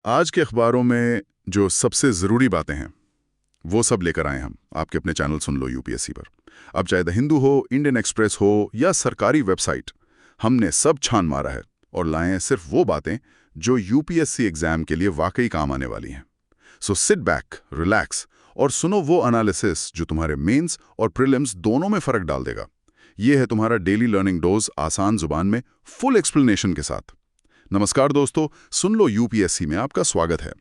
आज के अखबारों में जो सबसे ज़रूरी बातें हैं वो सब लेकर आए हम आपके अपने चैनल सुन लो यूपीएससी पर। अब चाहे द हिंदू हो, इंडियन एक्सप्रेस हो या सरकारी वेबसाइट, हमने सब छान मारा है और लाए हैं सिर्फ वो बातें जो यूपीएससी एग्जाम के लिए वाकई काम आने वाली हैं। सो सिट बैक, रिलैक्स और सुनो वो एनालिसिस जो तुम्हारे मेंस और प्रीलिम्स दोनों में फ़र्क डाल देगा। ये है तुम्हारा डेली लर्निंग डोज, आसान जुबान में, फुल एक्सप्लेनेशन के साथ। नमस्कार दोस्तों, सुन लो यूपीएससी में आपका स्वागत है।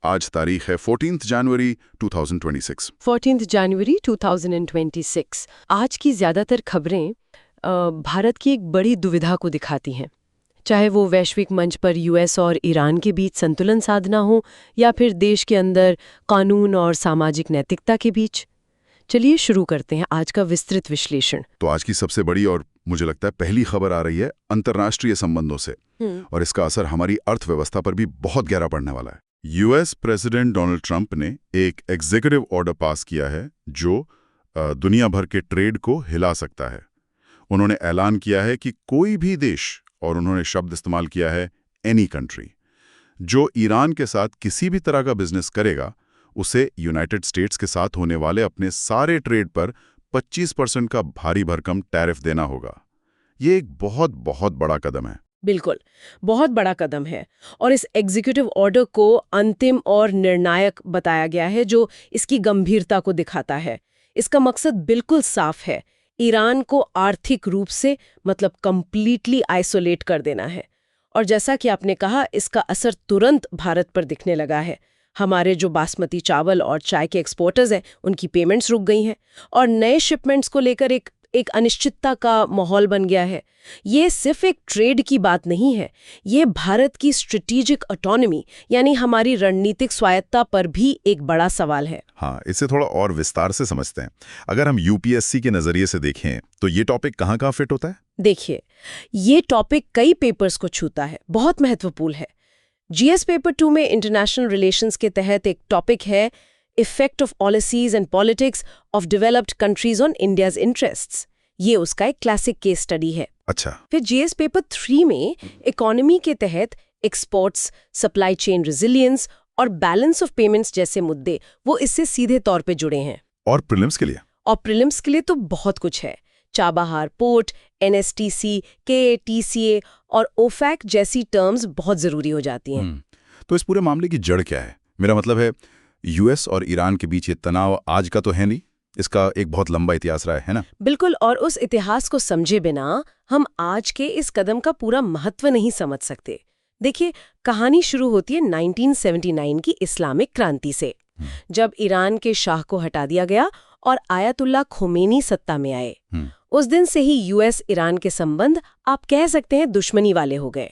आज तारीख है 14 जनवरी 2026। 14 जनवरी 2026। आज की ज़्यादातर खबरें भारत की एक बड़ी दुविधा को दिखाती हैं। चाहे वो वैश्विक मंच पर यूएस और ईरान के बीच संतुलन साधना हो या फिर देश के अंदर कानून और सामाजिक नैतिकता के बीच। चलिए शुरू करते हैं आज का विस्तृत विश्लेषण। तो आज की सबसे बड़ी और मुझे लगता है पहली खबर आ रही है अंतर्राष्ट्रीय संबंधों से, और इसका असर हमारी अर्थव्यवस्था पर भी बहुत गहरा पड़ने वाला है। यूएस प्रेसिडेंट डोनाल्ड ट्रंप ने एक एग्जीक्यूटिव ऑर्डर पास किया है जो दुनिया भर के ट्रेड को हिला सकता है। उन्होंने ऐलान किया है कि कोई भी देश, और उन्होंने शब्द इस्तेमाल किया है एनी कंट्री, जो ईरान के साथ किसी भी तरह का बिजनेस करेगा उसे यूनाइटेड स्टेट्स के साथ होने वाले अपने सारे ट्रेड पर 25% का भारी भरकम टैरिफ देना होगा। ये एक बहुत बहुत बड़ा कदम है। बिल्कुल, बहुत बड़ा कदम है और इस एग्जीक्यूटिव ऑर्डर को अंतिम और निर्णायक बताया गया है, जो इसकी गंभीरता को दिखाता है। इसका मकसद बिल्कुल साफ है, ईरान को आर्थिक रूप से मतलब कंप्लीटली आइसोलेट कर देना है। और जैसा कि आपने कहा, इसका असर तुरंत भारत पर दिखने लगा है। हमारे जो बासमती चावल और चाय के एक्सपोर्टर्स हैं, उनकी पेमेंट्स रुक गई हैं और नए शिपमेंट्स को लेकर एक अनिश्चितता का माहौल बन गया है। ये सिर्फ एक ट्रेड की बात नहीं है, ये भारत की स्ट्रेटेजिक ऑटोनॉमी यानी हमारी रणनीतिक स्वायत्ता पर भी एक बड़ा सवाल है। हाँ, इसे थोड़ा और विस्तार से समझते हैं। अगर हम यूपीएससी के नजरिए से देखें तो ये टॉपिक कहाँ फिट होता है? देखिए, ये टॉपिक कई पेपर्स को छूता है, बहुत महत्वपूर्ण है। जीएस पेपर 2 में इंटरनेशनल रिलेशंस के तहत एक टॉपिक है effect of policies and politics of developed countries on India's interests. ये उसका एक क्लासिक केस स्टडी है। अच्छा। फिर जीएस पेपर 3 में इकोनॉमी के तहत एक्सपोर्ट्स, सप्लाई चेन रेजिलियंस और बैलेंस ऑफ पेमेंट्स जैसे मुद्दे वो इससे सीधे तौर पे जुड़े हैं। और प्रीलिम्स के लिए? और प्रीलिम्स के लिए तो बहुत कुछ है। चाबहार पोर्ट, एनएसटीसी, केटीसीए और ओफैक जैसी टर्म्स बहुत जरूरी हो जाती हैं। तो इस पूरे मामले की जड़ क्या है? मेरा मतलब है, यूएस और ईरान के बीच ये तनाव आज का तो है नहीं, इसका एक बहुत लंबा इतिहास रहा है ना? बिल्कुल, और उस इतिहास को समझे बिना हम आज के इस कदम का पूरा महत्व नहीं समझ सकते। देखिए, कहानी शुरू होती है 1979 की इस्लामिक क्रांति से, जब ईरान के शाह को हटा दिया गया और आयतुल्लाह खोमेनी सत्ता में आए। उस दिन से ही यूएस ईरान के संबंध आप कह सकते हैं दुश्मनी वाले हो गए।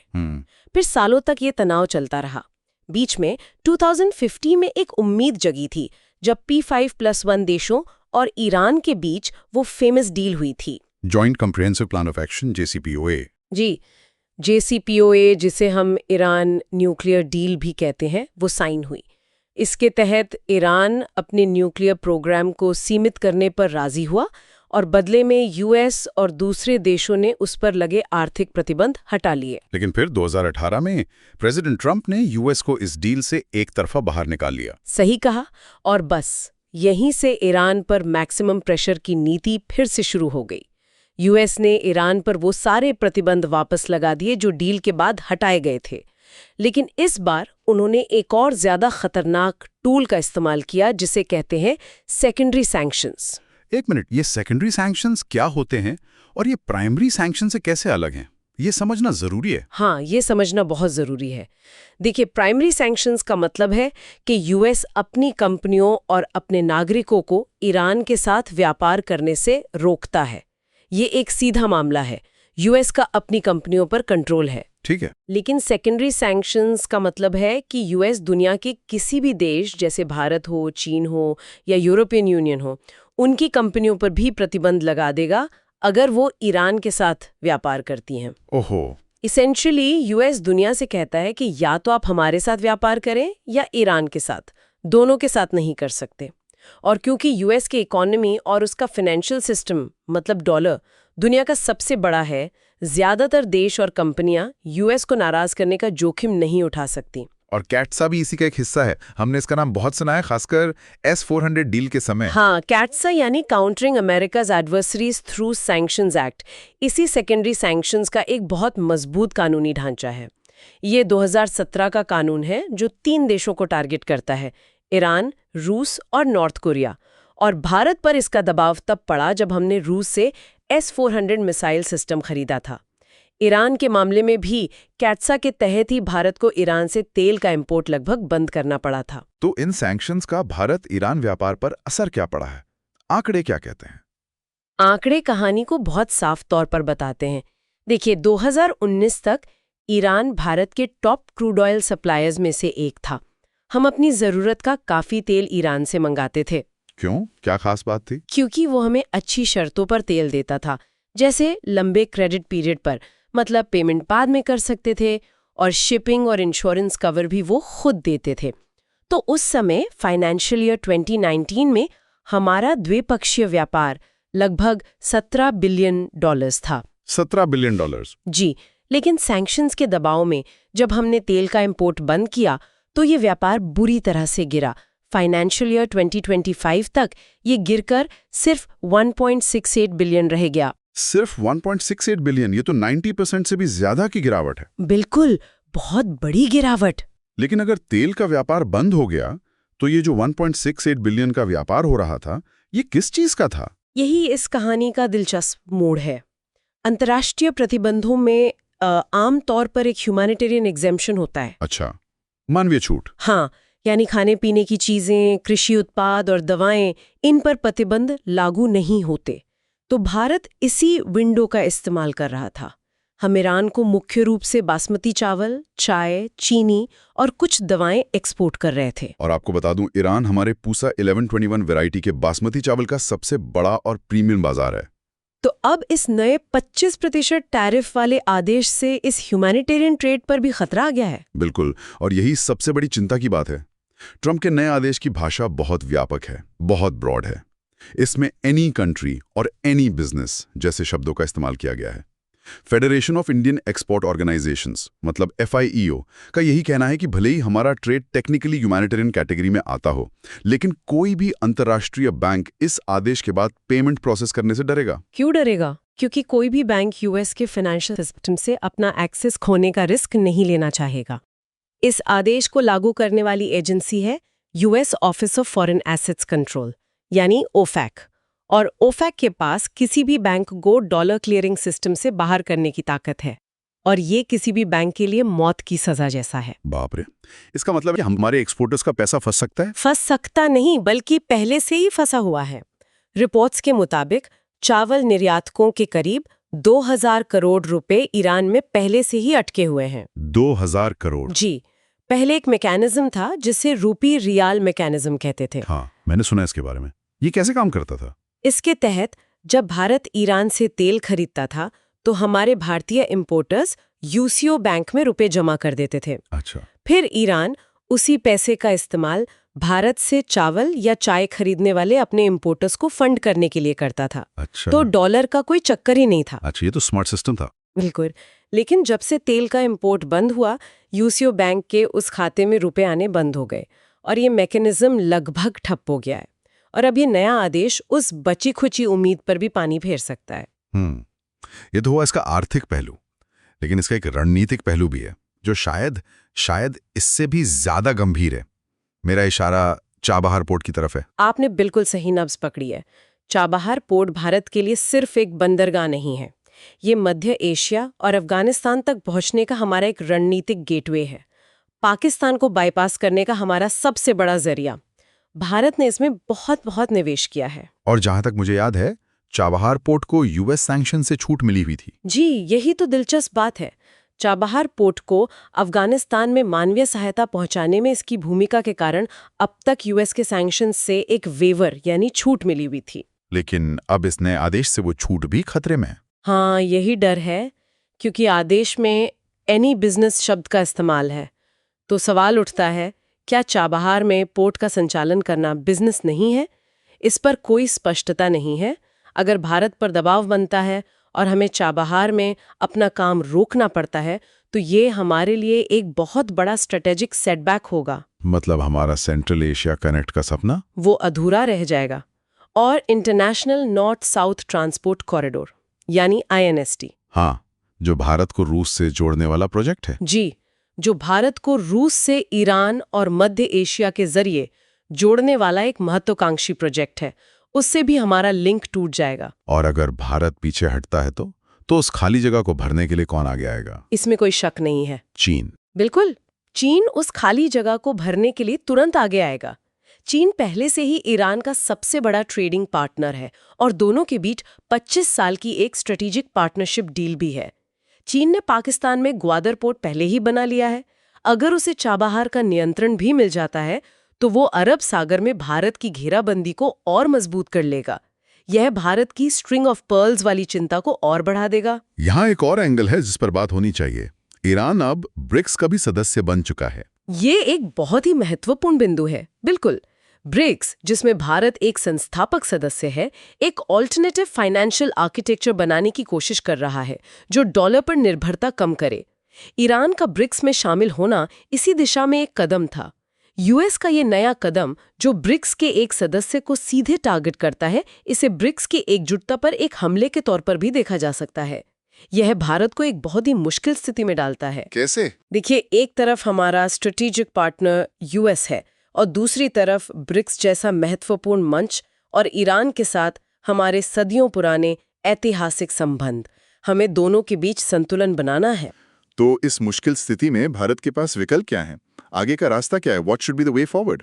फिर सालों तक ये तनाव चलता रहा। बीच में 2050 में एक उम्मीद जगी थी, जब P5+1 देशों और ईरान के बीच वो फेमस डील हुई थी, joint comprehensive plan of action, JCPOA। जी, JCPOA, जिसे हम ईरान न्यूक्लियर डील भी कहते हैं, वो साइन हुई। इसके तहत ईरान अपने न्यूक्लियर प्रोग्राम को सीमित करने पर राजी हुआ और बदले में यूएस और दूसरे देशों ने उस पर लगे आर्थिक प्रतिबंध हटा लिए। लेकिन फिर 2018 में प्रेसिडेंट ट्रंप ने यूएस को इस डील से एक तरफा बाहर निकाल लिया। सही कहा, और बस यहीं से ईरान पर मैक्सिमम प्रेशर की नीति फिर से शुरू हो गई। यूएस ने ईरान पर वो सारे प्रतिबंध वापस लगा दिए जो डील के बाद हटाए गए थे, लेकिन इस बार उन्होंने एक और ज्यादा खतरनाक टूल का इस्तेमाल किया, जिसे कहते हैं सेकेंडरी सैंक्शंस। एक मिनट, ये सेकेंडरी सैंक्शंस क्या होते हैं और ये प्राइमरी सैंक्शन से कैसे अलग हैं? ये समझना जरूरी है। हाँ, ये समझना बहुत जरूरी है। देखिए, प्राइमरी सैंक्शंस का मतलब है कि यूएस अपनी कंपनियों और अपने नागरिकों को ईरान के साथ व्यापार करने से रोकता है। ये एक सीधा मामला है, यूएस का अपनी कंपनियों पर कंट्रोल है। ठीक है। लेकिन सेकेंडरी सैंक्शंस का मतलब है कि यूएस दुनिया के किसी भी देश, जैसे भारत हो, चीन हो या यूरोपियन यूनियन हो, उनकी कंपनियों पर भी प्रतिबंध लगा देगा अगर वो ईरान के साथ व्यापार करती हैं। ओहो। इसेंशियली यूएस दुनिया से कहता है कि या तो आप हमारे साथ व्यापार करें या ईरान के साथ, दोनों के साथ नहीं कर सकते। और क्योंकि यूएस की इकोनॉमी और उसका फाइनेंशियल सिस्टम मतलब डॉलर दुनिया का सबसे बड़ा है, ज्यादातर देश और कंपनियां यूएस को नाराज करने का जोखिम नहीं उठा सकती। और कैट्सा भी इसी का एक हिस्सा है। हमने इसका नाम बहुत सुना है, खासकर S-400 डील के समय। हाँ, कैट्सा यानी countering America's adversaries through sanctions act, इसी सेकेंडरी सैंक्शंस का एक बहुत मजबूत कानूनी ढांचा है। ये 2017 का कानून है जो 3 देशों को टारगेट करता है, ईरान, रूस और नॉर्थ कोरिया। और भारत पर इसका दबाव तब पड़ा जब हमने रूस से S-400 मिसाइल सिस्टम खरीदा था। ईरान के मामले में भी कैट्सा के तहत ही भारत को ईरान से तेल का इंपोर्ट लगभग बंद करना पड़ा था। तो इन सैंक्शंस का भारत ईरान व्यापार पर असर क्या पड़ा है? आंकड़े क्या कहते हैं? आंकड़े कहानी को बहुत साफ तौर पर बताते हैं। देखिए, 2019 तक ईरान भारत के टॉप क्रूड ऑयल सप्लायर्स में से एक था। हम अपनी जरूरत का काफी तेल ईरान से मंगाते थे। क्यों? क्या खास बात थी? क्योंकि वो हमें अच्छी शर्तों पर तेल देता था, जैसे लंबे क्रेडिट पीरियड पर, मतलब पेमेंट बाद में कर सकते थे, और शिपिंग और इंश्योरेंस कवर भी वो खुद देते थे। तो उस समय फाइनेंशियल ईयर 2019 में हमारा द्विपक्षीय व्यापार लगभग $17 बिलियन था। $17 बिलियन? जी, लेकिन सैंक्शंस के दबाव में जब हमने तेल का इंपोर्ट बंद किया तो ये व्यापार बुरी तरह से गिरा। फाइनेंशियल ईयर 2025 तक ये गिरकर सिर्फ 1.68 बिलियन रह गया। सिर्फ 1.68 बिलियन, ये तो 90% से भी ज्यादा की गिरावट है। बिल्कुल, बहुत बड़ी गिरावट। लेकिन अगर तेल का व्यापार बंद हो गया तो ये जो 1.68 बिलियन का व्यापार हो रहा था, ये किस चीज का था? यही इस कहानी का दिलचस्प मोड़ है। अंतर्राष्ट्रीय प्रतिबंधों में आम तौर पर एक ह्यूमैनिटेरियन एग्जेम्पशन होता है। अच्छा, मानवीय छूट। हाँ, यानी खाने पीने की चीजें, कृषि उत्पाद और दवाएं, इन पर प्रतिबंध लागू नहीं होते। तो भारत इसी विंडो का इस्तेमाल कर रहा था। हम ईरान को मुख्य रूप से बासमती चावल, चाय, चीनी और कुछ दवाएं एक्सपोर्ट कर रहे थे। और आपको बता दूं, ईरान हमारे पूसा 1121 वैरायटी के बासमती चावल का सबसे बड़ा और प्रीमियम बाजार है। तो अब इस नए 25% टैरिफ वाले आदेश से इस ह्यूमैनिटेरियन ट्रेड पर भी खतरा आ गया है। बिल्कुल, और यही सबसे बड़ी चिंता की बात है। ट्रंप के नए आदेश की भाषा बहुत व्यापक है, बहुत ब्रॉड है। इसमें एनी कंट्री और एनी बिजनेस जैसे शब्दों का इस्तेमाल किया गया है। Federation of Indian export organisations मतलब FIEO का यही कहना है कि भले ही हमारा ट्रेड टेक्निकली ह्यूमैनिटेरियन कैटेगरी में आता हो, लेकिन कोई भी अंतर्राष्ट्रीय बैंक इस आदेश के बाद पेमेंट प्रोसेस करने से डरेगा। क्यों डरेगा? क्योंकि कोई भी बैंक US के फाइनेंशियल सिस्टम से अपना एक्सेस खोने का रिस्क नहीं लेना चाहेगा। इस आदेश को लागू करने वाली एजेंसी है US office of foreign assets control, यानी OFAC। और OFAC के पास किसी भी बैंक को डॉलर क्लियरिंग सिस्टम से बाहर करने की ताकत है, और ये किसी भी बैंक के लिए मौत की सजा जैसा है। बाप रे, इसका मतलब है कि हमारे एक्सपोर्टर्स का पैसा फंस सकता है? फंस सकता नहीं, बल्कि पहले से ही फंसा हुआ है। रिपोर्ट्स के मुताबिक चावल निर्यातकों के करीब 2000 करोड़ रुपए ईरान में पहले से ही अटके हुए हैं। 2000 करोड़? जी, पहले एक मैकेनिज्म था जिसे रूपी रियाल मैकेनिज्म कहते थे। हाँ, मैंने सुना इसके बारे में। ये कैसे काम करता था? इसके तहत जब भारत ईरान से तेल खरीदता था तो हमारे भारतीय इंपोर्टर्स UCO बैंक में रुपए जमा कर देते थे। अच्छा। फिर ईरान उसी पैसे का इस्तेमाल भारत से चावल या चाय खरीदने वाले अपने इंपोर्टर्स को फंड करने के लिए करता था। अच्छा। तो डॉलर का कोई चक्कर ही नहीं था। अच्छा, ये तो स्मार्ट सिस्टम था। बिल्कुल। लेकिन जब से तेल का इंपोर्ट बंद हुआ, UCO बैंक के उस खाते में रुपए आने बंद हो गए और ये मैकेनिज्म लगभग ठप हो गया है। और अब ये नया आदेश उस बची खुची उम्मीद पर भी पानी फेर सकता है। ये तो हुआ इसका आर्थिक पहलू, लेकिन इसका एक रणनीतिक पहलू भी है जो शायद इससे भी ज्यादा गंभीर है। मेरा इशारा चाबहार पोर्ट की तरफ है। आपने बिल्कुल सही नब्ज पकड़ी है। चाबहार पोर्ट भारत के लिए सिर्फ एक बंदरगाह नहीं है, ये मध्य एशिया और अफगानिस्तान तक पहुंचने का हमारा एक रणनीतिक गेटवे है, पाकिस्तान को बाईपास करने का हमारा सबसे बड़ा जरिया। भारत ने इसमें बहुत निवेश किया है। और जहां तक मुझे याद है, चाबहार पोर्ट को US सैंक्शन से छूट मिली हुई थी। जी, यही तो दिलचस्प बात है। चाबहार पोर्ट को अफगानिस्तान में मानवीय सहायता पहुंचाने में इसकी भूमिका के कारण अब तक US के सैंक्शन से एक वेवर यानी छूट मिली हुई थी। लेकिन अब इस नए आदेश से वो छूट भी खतरे में है। हाँ, यही डर है, क्योंकि आदेश में एनी बिजनेस शब्द का इस्तेमाल है। तो सवाल उठता है, क्या चाबहार में पोर्ट का संचालन करना बिजनेस नहीं है? इस पर कोई स्पष्टता नहीं है। अगर भारत पर दबाव बनता है और हमें चाबहार में अपना काम रोकना पड़ता है, तो ये हमारे लिए एक बहुत बड़ा स्ट्रेटेजिक सेटबैक होगा। मतलब हमारा सेंट्रल एशिया कनेक्ट का सपना? वो अधूरा रह जाएगा। और international north south transport corridor यानी INST। हाँ, जो भारत को रूस से जोड़ने वाला प्रोजेक्ट है। जी, जो भारत को रूस से ईरान और मध्य एशिया के जरिए जोड़ने वाला एक महत्वाकांक्षी प्रोजेक्ट है। उससे भी हमारा लिंक टूट जाएगा। और अगर भारत पीछे हटता है तो उस खाली जगह को भरने के लिए कौन आगे आएगा? इसमें कोई शक नहीं है। चीन। बिल्कुल, चीन उस खाली जगह को भरने के लिए तुरंत आगे आएगा। चीन पहले से ही ईरान का सबसे बड़ा ट्रेडिंग पार्टनर है और दोनों के बीच 25 साल की एक स्ट्रेटेजिक पार्टनरशिप डील भी है। चीन ने पाकिस्तान में ग्वादर पोर्ट पहले ही बना लिया है। अगर उसे चाबहार का नियंत्रण भी मिल जाता है तो वो अरब सागर में भारत की घेराबंदी को और मजबूत कर लेगा। यह भारत की स्ट्रिंग ऑफ पर्ल्स वाली चिंता को और बढ़ा देगा। यहाँ एक और एंगल है जिस पर बात होनी चाहिए। ईरान अब ब्रिक्स का भी सदस्य बन चुका है। ये एक बहुत ही महत्वपूर्ण बिंदु है। बिल्कुल, ब्रिक्स, जिसमें भारत एक संस्थापक सदस्य है, एक ऑल्टरनेटिव फाइनेंशियल आर्किटेक्चर बनाने की कोशिश कर रहा है जो डॉलर पर निर्भरता कम करे। ईरान का ब्रिक्स में शामिल होना इसी दिशा में एक कदम था। यूएस का ये नया कदम, जो ब्रिक्स के एक सदस्य को सीधे टारगेट करता है, इसे ब्रिक्स की एकजुटता पर एक हमले के तौर पर भी देखा जा सकता है। यह भारत को एक बहुत ही मुश्किल स्थिति में डालता है। कैसे? देखिए, एक तरफ हमारा स्ट्रेटेजिक पार्टनर यूएस है और दूसरी तरफ ब्रिक्स जैसा महत्वपूर्ण मंच और ईरान के साथ हमारे सदियों पुराने ऐतिहासिक संबंध। हमें दोनों के बीच संतुलन बनाना है। तो इस मुश्किल स्थिति में भारत के पास विकल्प क्या है? आगे का रास्ता क्या है? What should be the way forward?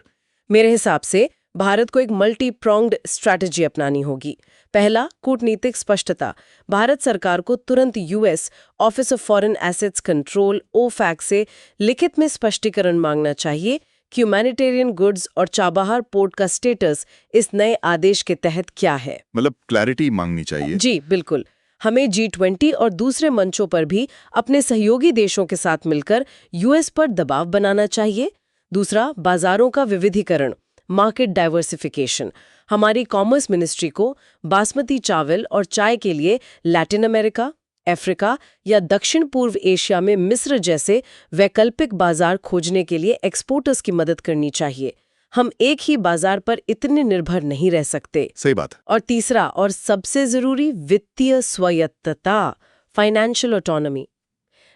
मेरे हिसाब से भारत को एक मल्टी प्रोंग्ड स्ट्रैटेजी अपनानी होगी। पहला, कूटनीतिक स्पष्टता। भारत सरकार को तुरंत US office of foreign assets control OFAC से लिखित में स्पष्टीकरण मांगना चाहिए कि ह्यूमैनिटेरियन गुड्स और चाबहार पोर्ट का स्टेटस इस नए आदेश के तहत क्या है। मतलब क्लैरिटी मांगनी चाहिए। जी बिल्कुल। हमें G20 और दूसरे मंचों पर भी अपने सहयोगी देशों के साथ मिलकर यूएस पर दबाव बनाना चाहिए। दूसरा, बाजारों का विविधीकरण, मार्केट डाइवर्सिफिकेशन। हमारी कॉमर्स मिनिस्ट्री को बासमती चावल और चाय के लिए लैटिन अमेरिका, अफ्रीका या दक्षिण पूर्व एशिया में मिस्र जैसे वैकल्पिक बाजार खोजने के लिए एक्सपोर्टर्स की मदद करनी चाहिए। हम एक ही बाजार पर इतने निर्भर नहीं रह सकते। सही बात। और तीसरा और सबसे जरूरी, वित्तीय स्वायत्तता, फाइनेंशियल ऑटोनॉमी।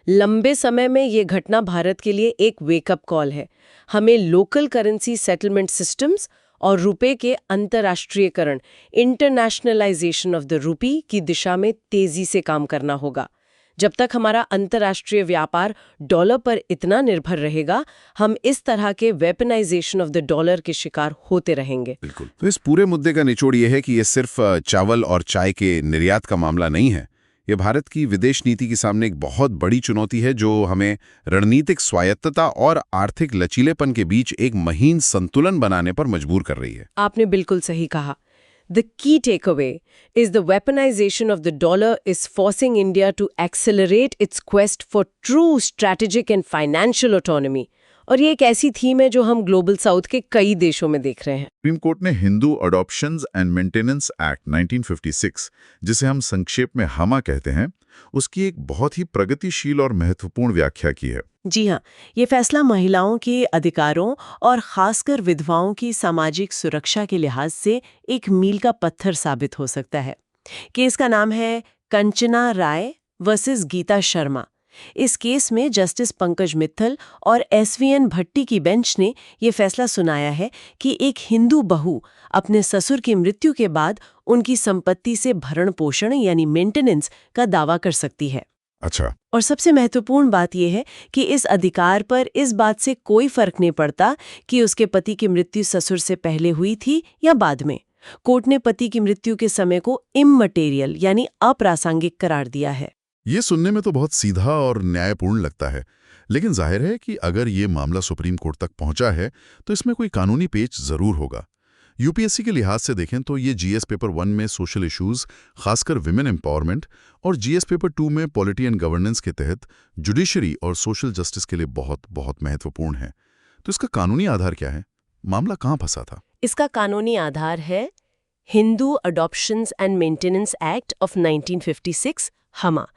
लंबे समय में ये घटना भारत के लिए एक वेकअप कॉल है। हमें लोकल करेंसी सेटलमेंट सिस्टम्स और रुपए के अंतर्राष्ट्रीयकरण, इंटरनेशनलाइजेशन ऑफ द रूपी की दिशा में तेजी से काम करना होगा। जब तक हमारा अंतर्राष्ट्रीय व्यापार डॉलर पर इतना निर्भर रहेगा, हम इस तरह के वेपनाइजेशन ऑफ द डॉलर के शिकार होते रहेंगे। बिल्कुल। तो इस पूरे मुद्दे का निचोड़ ये है कि ये सिर्फ चावल और चाय के निर्यात का मामला नहीं है। ये भारत की विदेश नीति के सामने एक बहुत बड़ी चुनौती है जो हमें रणनीतिक स्वायत्तता और आर्थिक लचीलेपन के बीच एक महीन संतुलन बनाने पर मजबूर कर रही है। आपने बिल्कुल सही कहा। The key takeaway is the weaponization of the dollar is forcing India to accelerate its quest for true strategic and financial autonomy. और ये एक ऐसी थीम है जो हम ग्लोबल साउथ के कई देशों में देख रहे हैं। सुप्रीम कोर्ट ने Hindu adoptions and maintenance act 1956, जिसे हम संक्षेप में हमा कहते हैं, उसकी एक बहुत ही प्रगतिशील और महत्वपूर्ण व्याख्या की है। जी हाँ, ये फैसला महिलाओं के अधिकारों और खासकर विधवाओं की सामाजिक सुरक्षा के लिहाज से एक मील का पत्थर साबित हो सकता है। केस का नाम है कंचना राय वर्सेस गीता शर्मा। इस केस में जस्टिस पंकज मित्तल और SVN भट्टी की बेंच ने ये फैसला सुनाया है कि एक हिंदू बहू अपने ससुर की मृत्यु के बाद उनकी संपत्ति से भरण पोषण यानी मेंटेनेंस का दावा कर सकती है। अच्छा। और सबसे महत्वपूर्ण बात यह है कि इस अधिकार पर इस बात से कोई फर्क नहीं पड़ता कि उसके पति की मृत्यु ससुर से पहले हुई थी या बाद में। कोर्ट ने पति की मृत्यु के समय को इममटेरियल यानी अप्रासंगिक करार दिया है। ये सुनने में तो बहुत सीधा और न्यायपूर्ण लगता है, लेकिन जाहिर है कि अगर ये मामला सुप्रीम कोर्ट तक पहुंचा है तो इसमें कोई कानूनी पेच जरूर होगा। यूपीएससी के लिहाज से देखें तो ये जीएस पेपर 1 में सोशल इश्यूज, खासकर विमेन एम्पावरमेंट, और जीएस पेपर 2 में पॉलिटी एंड गवर्नेंस के तहत जुडिशरी और सोशल जस्टिस के लिए बहुत बहुत महत्वपूर्ण है। तो इसका कानूनी आधार क्या है? मामला कहाँ फंसा था? इसका कानूनी आधार है Hindu adoptions and maintenance act of 1956, हमा।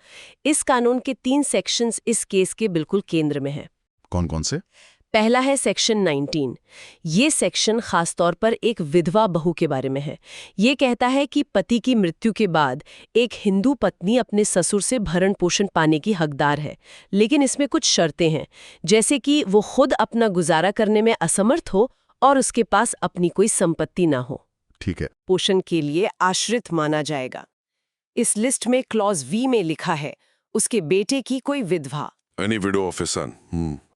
इस कानून के 3 सेक्शंस इस केस के बिल्कुल केंद्र में हैं। कौन कौन से? पहला है सेक्शन 19। ये सेक्शन खास तौर पर एक विधवा बहू के बारे में है। ये कहता है कि पति की मृत्यु के बाद एक हिंदू पत्नी अपने ससुर से भरण पोषण पाने की हकदार है, लेकिन इसमें कुछ शर्तें हैं, जैसे कि वो खुद अपना गुजारा करने में असमर्थ हो और उसके पास अपनी कोई संपत्ति ना हो। ठीक है। पोषण के लिए आश्रित माना जाएगा। इस लिस्ट में क्लॉज वी में लिखा है उसके बेटे की कोई विधवा। Any widow of his son.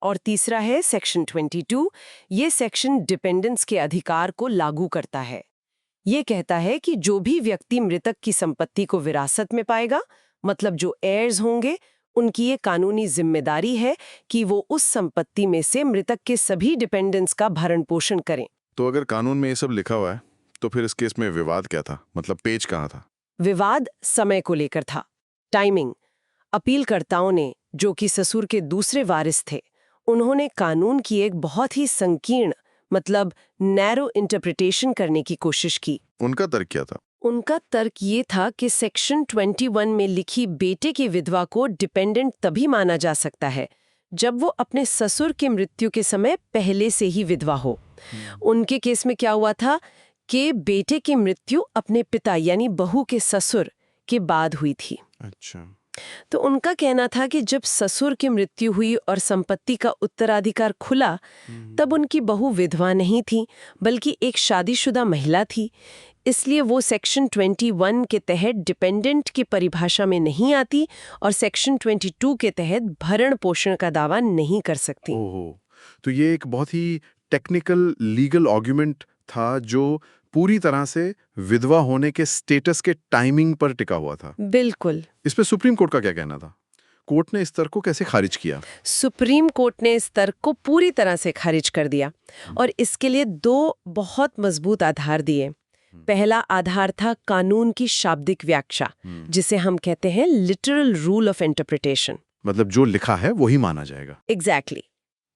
और तीसरा है सेक्शन 22। ये सेक्शन डिपेंडेंस के अधिकार को लागू करता है। ये कहता है कि जो भी व्यक्ति मृतक की संपत्ति को विरासत में पाएगा, मतलब जो एयर्स होंगे, उनकी ये कानूनी जिम्मेदारी है कि वो उस संपत्ति में से मृतक के सभी डिपेंडेंट्स का भरण पोषण करें। तो अगर कानून में ये सब लिखा हुआ है तो फिर इस केस में विवाद क्या था? मतलब पेच कहाँ था? विवाद समय को लेकर था। टाइमिंग। अपीलकर्ताओं ने, जो कि ससुर के दूसरे वारिस थे, उन्होंने कानून की एक बहुत ही संकीर्ण, मतलब नैरो इंटरप्रिटेशन करने की कोशिश की। उनका तर्क क्या था? उनका तर्क ये था कि सेक्शन 21 में लिखी बेटे की विधवा को डिपेंडेंट तभी माना जा सकता है जब वो अपने ससुर की मृत्यु के समय पहले से ही विधवा हो। उनके केस में क्या हुआ था कि बेटे की मृत्यु अपने पिता यानी बहू के ससुर के बाद हुई थी। अच्छा। तो उनका कहना था कि जब ससुर की मृत्यु हुई और संपत्ति का उत्तराधिकार खुला, तब उनकी बहू विधवा नहीं थी बल्कि एक शादीशुदा महिला थी। इसलिए वो सेक्शन 21 के तहत डिपेंडेंट की परिभाषा में नहीं आती और सेक्शन 22 के तहत भरण पोषण का दावा नहीं कर सकती। ओहो, तो ये एक बहुत ही टेक्निकल लीगल आर्गुमेंट था जो पूरी तरह से विधवा होने के स्टेटस के टाइमिंग पर टिका हुआ था। बिल्कुल। इस पे सुप्रीम कोर्ट का क्या कहना था? कोर्ट ने इस तर्क को कैसे खारिज किया? सुप्रीम कोर्ट ने इस तर्क को पूरी तरह से खारिज कर दिया और इसके लिए 2 बहुत मजबूत आधार दिए। पहला आधार था कानून की शाब्दिक व्याख्या, जिसे हम कहते हैं लिटरल रूल ऑफ इंटरप्रिटेशन। मतलब जो लिखा है वही माना जाएगा। एग्जैक्टली।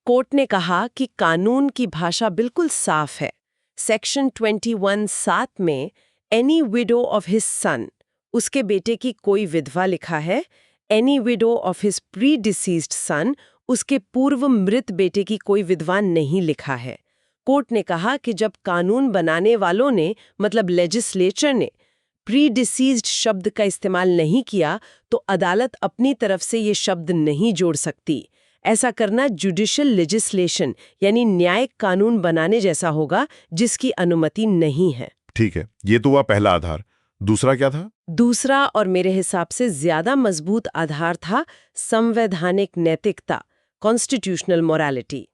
कोर्ट ने कहा कि कानून की भाषा बिल्कुल साफ है। सेक्शन 21(7) में any widow of his son, उसके बेटे की कोई विधवा लिखा है। Any widow of his predeceased son, उसके पूर्व मृत बेटे की कोई विधवा नहीं लिखा है। कोर्ट ने कहा कि जब कानून बनाने वालों ने, मतलब लेजिस्लेचर ने, प्री डिसीज्ड शब्द का इस्तेमाल नहीं किया तो अदालत अपनी तरफ से ये शब्द नहीं जोड़ सकती। ऐसा करना जुडिशियल लेजिस्लेशन यानी न्यायिक कानून बनाने जैसा होगा, जिसकी अनुमति नहीं है। ठीक है, ये तो हुआ पहला आधार। दूसरा क्या था? दूसरा और मेरे हिसाब से ज्यादा मजबूत आधार था संवैधानिक नैतिकता, कॉन्स्टिट्यूशनल मोरालिटी।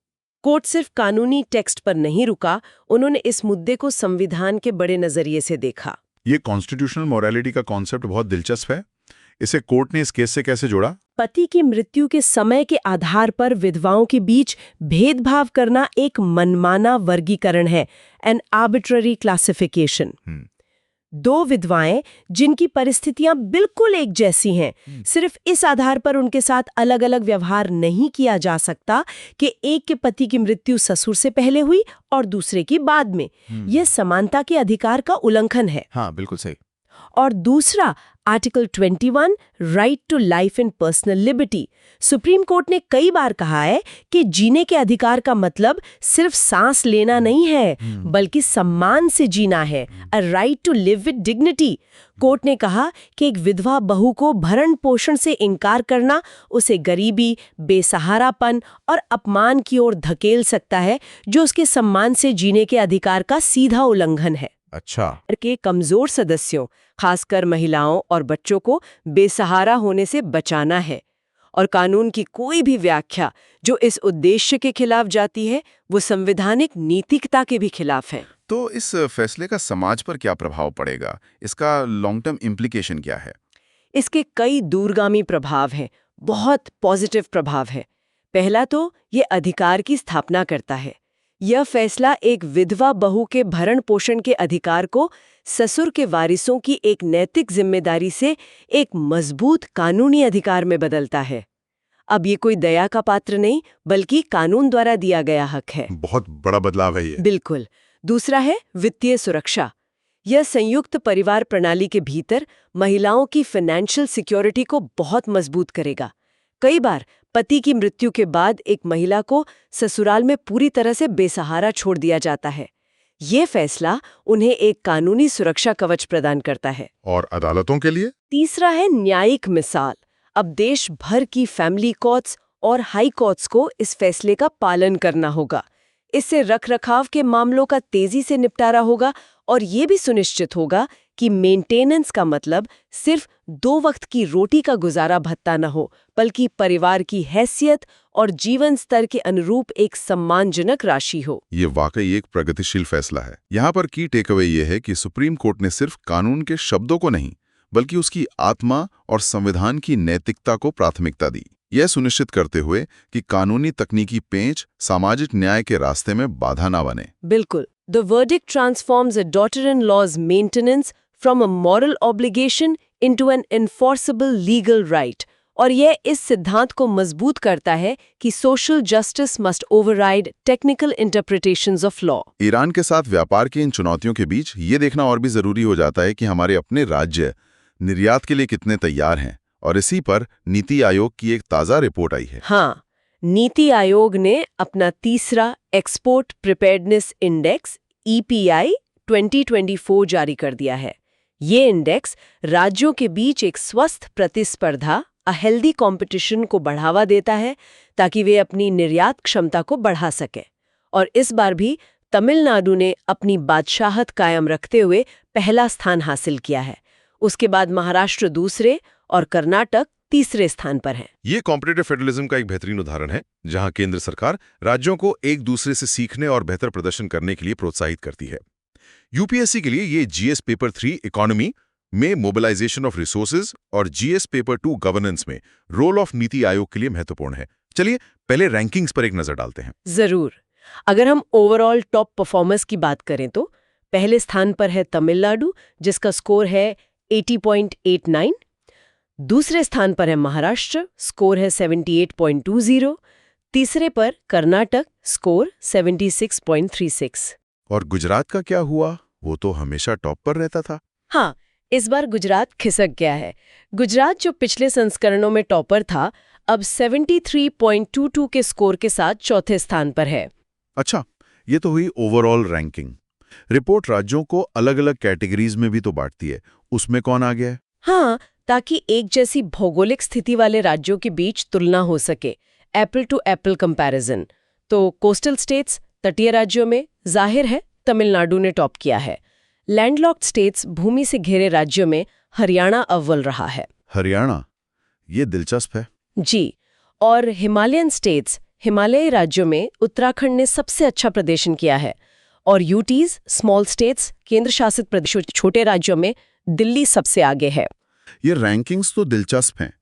कोर्ट सिर्फ कानूनी टेक्स्ट पर नहीं रुका, उन्होंने इस मुद्दे को संविधान के बड़े नजरिए से देखा। ये कॉन्स्टिट्यूशनल मोरालिटी का कॉन्सेप्ट बहुत दिलचस्प है। इसे कोर्ट ने इस केस से कैसे जोड़ा? पति की मृत्यु के समय के आधार पर विधवाओं के बीच भेदभाव करना एक मनमाना वर्गीकरण है, एन आर्बिट्ररी क्लासिफिकेशन। 2 विधवाएं जिनकी परिस्थितियां बिल्कुल एक जैसी हैं, सिर्फ इस आधार पर उनके साथ अलग-अलग व्यवहार नहीं किया जा सकता कि एक के पति की मृत्यु ससुर से पहले हुई और दूसरे की बाद में। यह समानता के अधिकार का उल्लंघन है। हाँ, बिल्कुल सही। और दूसरा, article 21, right to life and personal liberty. Supreme court ने कई बार कहा है कि जीने के अधिकार का मतलब सिर्फ सांस लेना नहीं है, बल्कि सम्मान से जीना है, a right to live with dignity. Court ने कहा कि एक विधवा बहू को भरण पोषण से इनकार करना उसे गरीबी, बेसहारापन और अपमान की ओर धकेल सकता है, जो उसके सम्मान से जीने के अधिकार का सीधा उल्लंघन है। अच्छा। के कमजोर सदस्यों, खासकर महिलाओं और बच्चों को बेसहारा होने से बचाना है। और कानून की कोई भी व्याख्या जो इस उद्देश्य के खिलाफ जाती है, वो संवैधानिक नैतिकता के भी खिलाफ है। तो इस फैसले का समाज पर क्या प्रभाव पड़ेगा? इसका लॉन्ग टर्म इम्प्लीकेशन क्या है? इसके कई दूरगामी प्रभाव हैं, बहुत पॉजिटिव प्रभाव है। पहला तो ये अधिकार की स्थापना करता है। यह फैसला एक विधवा बहू के भरण पोषण के अधिकार को ससुर के वारिसों की एक नैतिक जिम्मेदारी से एक मजबूत कानूनी अधिकार में बदलता है। अब ये कोई दया का पात्र नहीं, बल्कि कानून द्वारा दिया गया हक है। बहुत बड़ा बदलाव है ये। बिल्कुल। दूसरा है वित्तीय सुरक्षा। यह संयुक्त परिवार प्रणाली के भीतर महिलाओं की फाइनेंशियल सिक्योरिटी को बहुत मजबूत करेगा। कई बार पति की मृत्यु के बाद एक महिला को ससुराल में पूरी तरह से बेसहारा छोड़ दिया जाता है। ये फैसला उन्हें एक कानूनी सुरक्षा कवच प्रदान करता है। और अदालतों के लिए? तीसरा है न्यायिक मिसाल। अब देश भर की फैमिली कोर्ट्स और हाई कोर्ट्स को इस फैसले का पालन करना होगा। इससे रखरखाव के मामलों का तेजी से निपटारा होगा और ये भी सुनिश्चित होगा कि मेंटेनेंस का मतलब सिर्फ 2 वक्त की रोटी का गुजारा भत्ता न हो, बल्कि परिवार की हैसियत और जीवन स्तर के अनुरूप एक सम्मानजनक राशि हो। ये वाकई एक प्रगतिशील फैसला है। यहाँ पर की टेकअवे ये है कि सुप्रीम कोर्ट ने सिर्फ कानून के शब्दों को नहीं, बल्कि उसकी आत्मा और संविधान की नैतिकता को प्राथमिकता दी, यह सुनिश्चित करते हुए कि कानूनी तकनीकी पेंच सामाजिक न्याय के रास्ते में बाधा ना बने। बिल्कुल। The verdict transforms a daughter-in-law's maintenance from a moral obligation into an enforceable legal right. और यह इस सिद्धांत को मजबूत करता है कि social justice must override technical interpretations of law. Iran के साथ व्यापार की इन चुनौतियों के बीच ये देखना और भी जरूरी हो जाता है कि हमारे अपने राज्य निर्यात के लिए कितने तैयार हैं, और इसी पर नीति आयोग की एक ताज़ा रिपोर्ट आई है। हाँ, नीति आयोग ने अपना तीसरा एक्सपोर्ट प्रिपेयर्डनेस इंडेक्स EPI 2024 जारी कर दिया है। ये इंडेक्स राज्यों के बीच एक स्वस्थ प्रतिस्पर्धा, अ हेल्दी कंपटीशन को बढ़ावा देता है ताकि वे अपनी निर्यात क्षमता को बढ़ा सकें। और इस बार भी तमिलनाडु ने अपनी बादशाहत कायम रखते हुए पहला स्थान हासिल किया है। उसके बाद महाराष्ट्र दूसरे और कर्नाटक तीसरे स्थान पर हैं। ये कॉम्पिटिटिव फेडरलिज्म का एक बेहतरीन उदाहरण है, जहां केंद्र सरकार राज्यों को एक दूसरे से सीखने और बेहतर प्रदर्शन करने के लिए प्रोत्साहित करती है। यूपीएससी के लिए ये जीएस पेपर 3 इकोनॉमी में मोबिलाइजेशन ऑफ रिसोर्सेज और जीएस पेपर 2 गवर्नेंस में रोल ऑफ नीति आयोग के लिए महत्वपूर्ण है। चलिए पहले रैंकिंग्स पर एक नजर डालते हैं। जरूर। अगर हम ओवरऑल टॉप परफॉर्मर्स की बात करें तो पहले स्थान पर है तमिलनाडु, जिसका स्कोर है 80.89। दूसरे स्थान पर है महाराष्ट्र, स्कोर है 78.20। तीसरे पर कर्नाटक, स्कोर 76.36। और गुजरात का क्या हुआ? वो तो हमेशा टॉप पर रहता था। हाँ, इस बार गुजरात खिसक गया है। गुजरात जो पिछले संस्करणों में टॉपर था, अब 73.22 के स्कोर के साथ चौथे स्थान पर है। अच्छा, ये तो हुई ओवरऑल रैंकिंग। रिपोर्ट राज्यों को अलग अलग कैटेगरीज में भी तो बांटती है, उसमें कौन आ गया है? हाँ, ताकि एक जैसी भौगोलिक स्थिति वाले राज्यों के बीच तुलना हो सके, एप्पल टू एप्पल कंपैरिजन। तो कोस्टल स्टेट्स, तटीय राज्यों में जाहिर है तमिलनाडु ने टॉप किया है। लैंडलॉक्ड स्टेट्स, भूमि से घिरे राज्यों में हरियाणा अव्वल रहा है। हरियाणा, ये दिलचस्प है। जी। और हिमालयन स्टेट्स, हिमालयी राज्यों में उत्तराखंड ने सबसे अच्छा प्रदर्शन किया है। और यूटीज, स्मॉल स्टेट्स, केंद्र शासित प्रदेशों, छोटे राज्यों में दिल्ली सबसे आगे है। ये रैंकिंग्स तो दिलचस्प हैं,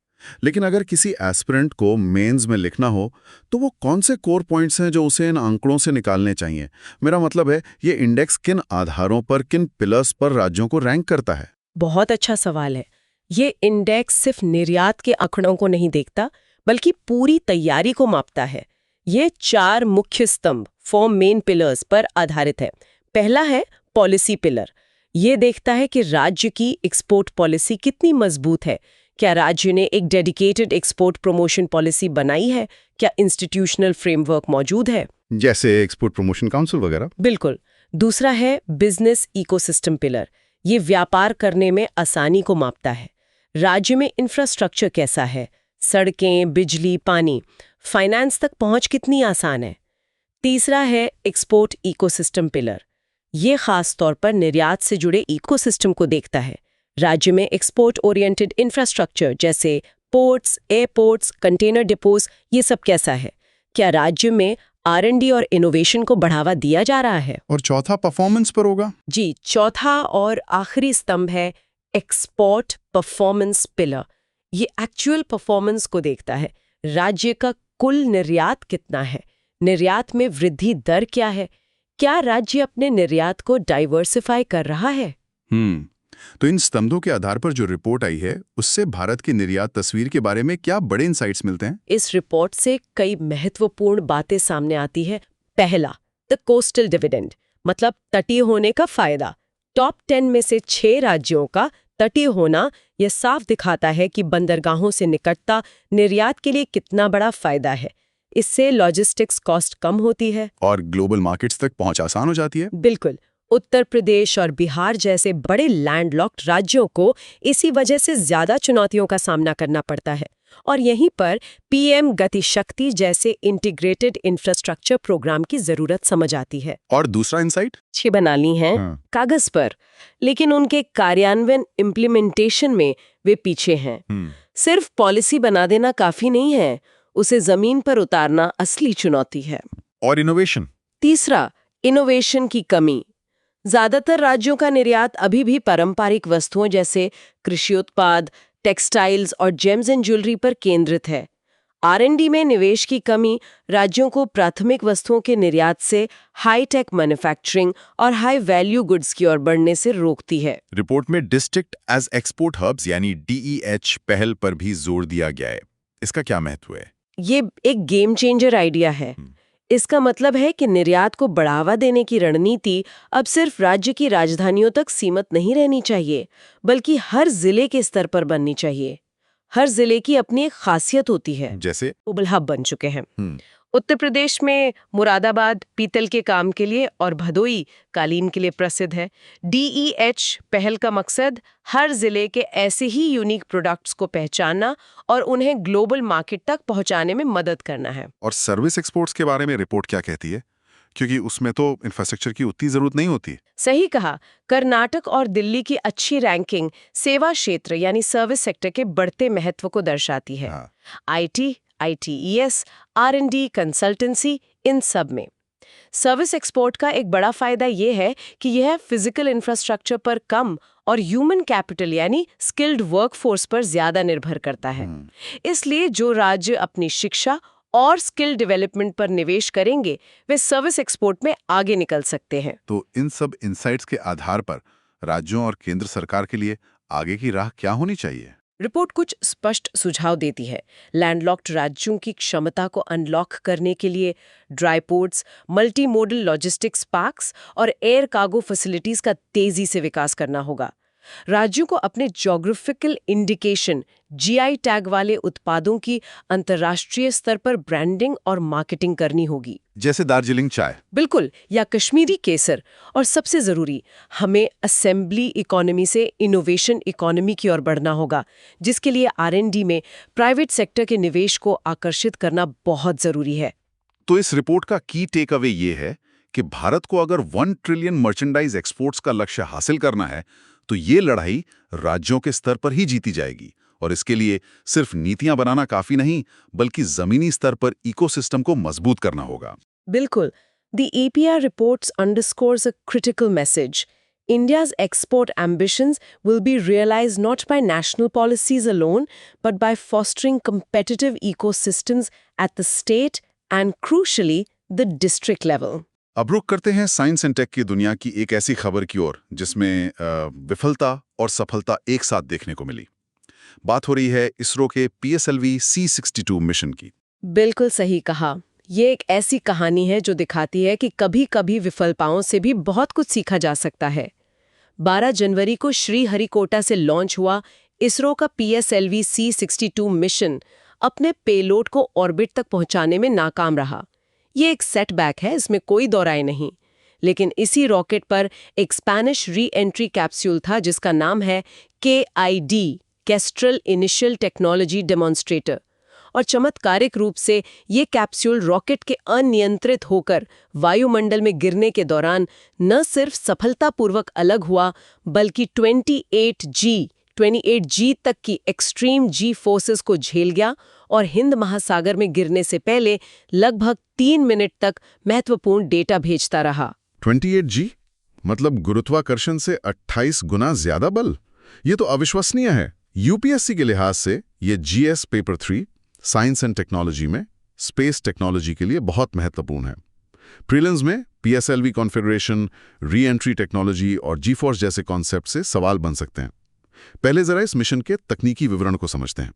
लेकिन अगर किसी एस्पिरेंट को मेंस में लिखना हो तो वो कौन से कोर पॉइंट्स हैं जो उसे इन आंकड़ों से निकालने चाहिए? मेरा मतलब है, ये इंडेक्स किन आधारों पर, किन पिलर्स पर राज्यों को रैंक करता है? बहुत अच्छा सवाल है। ये इंडेक्स सिर्फ निर्यात के आंकड़ों को नहीं देखता, बल्कि पूरी तैयारी को मापता है। ये 4 मुख्य स्तंभ, 4 मेन पिलर्स पर आधारित है। पहला है पॉलिसी पिलर। ये देखता है कि राज्य की एक्सपोर्ट पॉलिसी कितनी मजबूत है। क्या राज्य ने एक डेडिकेटेड एक्सपोर्ट प्रमोशन पॉलिसी बनाई है? क्या इंस्टीट्यूशनल फ्रेमवर्क मौजूद है? जैसे एक्सपोर्ट प्रमोशन काउंसिल वगैरह। बिल्कुल। दूसरा है बिजनेस इकोसिस्टम पिलर। ये व्यापार करने में आसानी को मापता है। राज्य में इंफ्रास्ट्रक्चर कैसा है? सड़कें, बिजली, पानी, फाइनेंस तक पहुंच कितनी आसान है? तीसरा है एक्सपोर्ट इकोसिस्टम पिलर। ये खास तौर पर निर्यात से जुड़े इकोसिस्टम को देखता है। राज्य में एक्सपोर्ट ओरिएंटेड इंफ्रास्ट्रक्चर जैसे पोर्ट्स, एयरपोर्ट्स, कंटेनर डिपोज, ये सब कैसा है? क्या राज्य में R&D और इनोवेशन को बढ़ावा दिया जा रहा है? और चौथा परफॉर्मेंस पर होगा। जी, चौथा और आखिरी स्तंभ है एक्सपोर्ट परफॉर्मेंस पिलर। ये एक्चुअल परफॉर्मेंस को देखता है। राज्य का कुल निर्यात कितना है? निर्यात में वृद्धि दर क्या है? क्या राज्य अपने निर्यात को डाइवर्सिफाई कर रहा है? तो इन स्तंभों के आधार पर जो रिपोर्ट आई है, उससे भारत की निर्यात तस्वीर के बारे में क्या बड़े इंसाइट्स मिलते हैं? इस रिपोर्ट से कई महत्वपूर्ण बातें सामने आती है। पहला, द कोस्टल डिविडेंड, मतलब तटीय होने का फायदा। टॉप 10 में से 6 राज्यों का तटीय होना यह साफ दिखाता है कि बंदरगाहों से निकटता निर्यात के लिए कितना बड़ा फायदा है। इससे लॉजिस्टिक्स कॉस्ट कम होती है और ग्लोबल मार्केट्स तक पहुंच आसान हो जाती है। बिल्कुल। उत्तर प्रदेश और बिहार जैसे बड़े लैंडलॉक्ड राज्यों को इसी वजह से ज्यादा चुनौतियों का सामना करना पड़ता है और यहीं पर पीएम गति शक्ति जैसे इंटीग्रेटेड इंफ्रास्ट्रक्चर प्रोग्राम की जरूरत समझ आती है। और दूसरा इंसाइट अच्छी बना ली हैं कागज पर, लेकिन उनके कार्यान्वयन इम्प्लीमेंटेशन में वे पीछे हैं। सिर्फ पॉलिसी बना देना काफी नहीं है, उसे जमीन पर उतारना असली चुनौती है। और इनोवेशन। तीसरा, इनोवेशन की कमी। ज्यादातर राज्यों का निर्यात अभी भी पारंपरिक वस्तुओं जैसे कृषि उत्पाद, टेक्सटाइल्स और जेम्स एंड ज्वेलरी पर केंद्रित है। R&D में निवेश की कमी राज्यों को प्राथमिक वस्तुओं के निर्यात से हाई-टेक मैन्युफैक्चरिंग और हाई वैल्यू गुड्स की ओर बढ़ने से रोकती है। रिपोर्ट में डिस्ट्रिक्ट एज एक्सपोर्ट हब्स यानी DEH पहल पर भी जोर दिया गया है। इसका क्या महत्व है? ये एक गेम चेंजर आइडिया है। इसका मतलब है कि निर्यात को बढ़ावा देने की रणनीति अब सिर्फ राज्य की राजधानियों तक सीमित नहीं रहनी चाहिए, बल्कि हर जिले के स्तर पर बननी चाहिए। हर जिले की अपनी एक खासियत होती है, जैसे ग्लोबल हब बन चुके हैं। उत्तर प्रदेश में मुरादाबाद पीतल के काम के लिए और भदोई कालीन के लिए प्रसिद्ध है। DEH पहल का मकसद हर जिले के ऐसे ही यूनिक प्रोडक्ट्स को पहचानना और उन्हें ग्लोबल मार्केट तक पहुंचाने में मदद करना है। और सर्विस एक्सपोर्ट्स के बारे में रिपोर्ट क्या कहती है? क्योंकि उसमें तो इंफ्रास्ट्रक्चर की उतनी जरूरत नहीं होती। सही कहा। कर्नाटक और दिल्ली की अच्छी रैंकिंग सेवा क्षेत्र यानी सर्विस सेक्टर के बढ़ते महत्व को दर्शाती है। IT, ITES, R&D, कंसल्टेंसी, इन सब में सर्विस एक्सपोर्ट का एक बड़ा फायदा ये है कि यह फिजिकल इंफ्रास्ट्रक्चर पर कम और ह्यूमन कैपिटल यानी स्किल्ड वर्कफोर्स पर ज्यादा निर्भर करता है। इसलिए जो राज्य अपनी शिक्षा और स्किल डेवलपमेंट पर निवेश करेंगे वे सर्विस एक्सपोर्ट में आगे निकल सकते हैं। तो इन सब इंसाइट्स के आधार पर राज्यों और केंद्र सरकार के लिए आगे की राह क्या होनी चाहिए? रिपोर्ट कुछ स्पष्ट सुझाव देती है। लैंडलॉक्ड राज्यों की क्षमता को अनलॉक करने के लिए dry ports, multi modal logistics parks और एयर कार्गो फैसिलिटीज का तेजी से विकास करना होगा। राज्यों को अपने ज्योग्राफिकल इंडिकेशन GI टैग वाले उत्पादों की अंतर्राष्ट्रीय स्तर पर ब्रांडिंग और मार्केटिंग करनी होगी, जैसे दार्जिलिंग चाय। बिल्कुल, या कश्मीरी केसर। और सबसे जरूरी, हमें असेंबली इकोनॉमी से इनोवेशन इकोनॉमी की ओर बढ़ना होगा, जिसके लिए R&D में प्राइवेट सेक्टर के निवेश को आकर्षित करना बहुत जरूरी है। तो इस रिपोर्ट का की टेक अवे ये है कि भारत को अगर 1 ट्रिलियन मर्चेंडाइज एक्सपोर्ट्स का लक्ष्य हासिल करना है तो ये लड़ाई राज्यों के स्तर पर ही जीती जाएगी। और इसके लिए सिर्फ नीतियां बनाना काफी नहीं, बल्कि जमीनी स्तर पर इकोसिस्टम को मजबूत करना होगा। बिल्कुल। The APR reports underscores a critical message. India's export ambitions will be realized not by national policies alone, but by fostering competitive ecosystems at the state and, crucially, the district level. अब रुक करते हैं science and take की दुनिया की एक ऐसी खबर की ओर जिसमें विफलता और सफलता एक साथ देखने को मिली। बात हो रही है इसरो के PSLV C62 मिशन की। बिल्कुल सही कहा। ये एक ऐसी कहानी है जो दिखाती है कि कभी-कभी विफलताओं से भी बहुत कुछ सीखा जा सकता है। 12 जनवरी को श्रीहरिकोटा से लॉन्च हुआ इसरो का PSLV C62 मिशन अपने पेलोड को ऑर्बिट तक पहुंचाने में नाकाम रहा। ये एक सेटबैक है, इसमें कोई दो राय नहीं। लेकिन इसी रॉकेट पर एक स्पेनिश री एंट्री कैप्सूल था जिसका नाम है KID, Kestrel Initial Technology Demonstrator. और चमत्कारिक रूप से ये कैप्सूल रॉकेट के अनियंत्रित होकर वायुमंडल में गिरने के दौरान न सिर्फ सफलतापूर्वक अलग हुआ, बल्कि 28G तक की एक्सट्रीम G फोर्सेस को झेल गया और हिंद महासागर में गिरने से पहले लगभग 3 मिनट तक महत्वपूर्ण डेटा भेजता रहा। 28G मतलब गुरुत्वाकर्षण से 28 गुना ज्यादा बल। ये तो अविश्वसनीय है। UPSC के लिहाज से ये GS paper 3 science and technology में स्पेस टेक्नोलॉजी के लिए बहुत महत्वपूर्ण है। प्रीलिम्स में PSLV configuration, re entry technology और G-फोर्स जैसे कॉन्सेप्ट से सवाल बन सकते हैं। पहले जरा इस मिशन के तकनीकी विवरण को समझते हैं।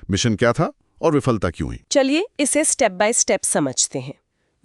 मिशन क्या था और विफलता क्यों हुई? चलिए इसे स्टेप बाय स्टेप समझते हैं।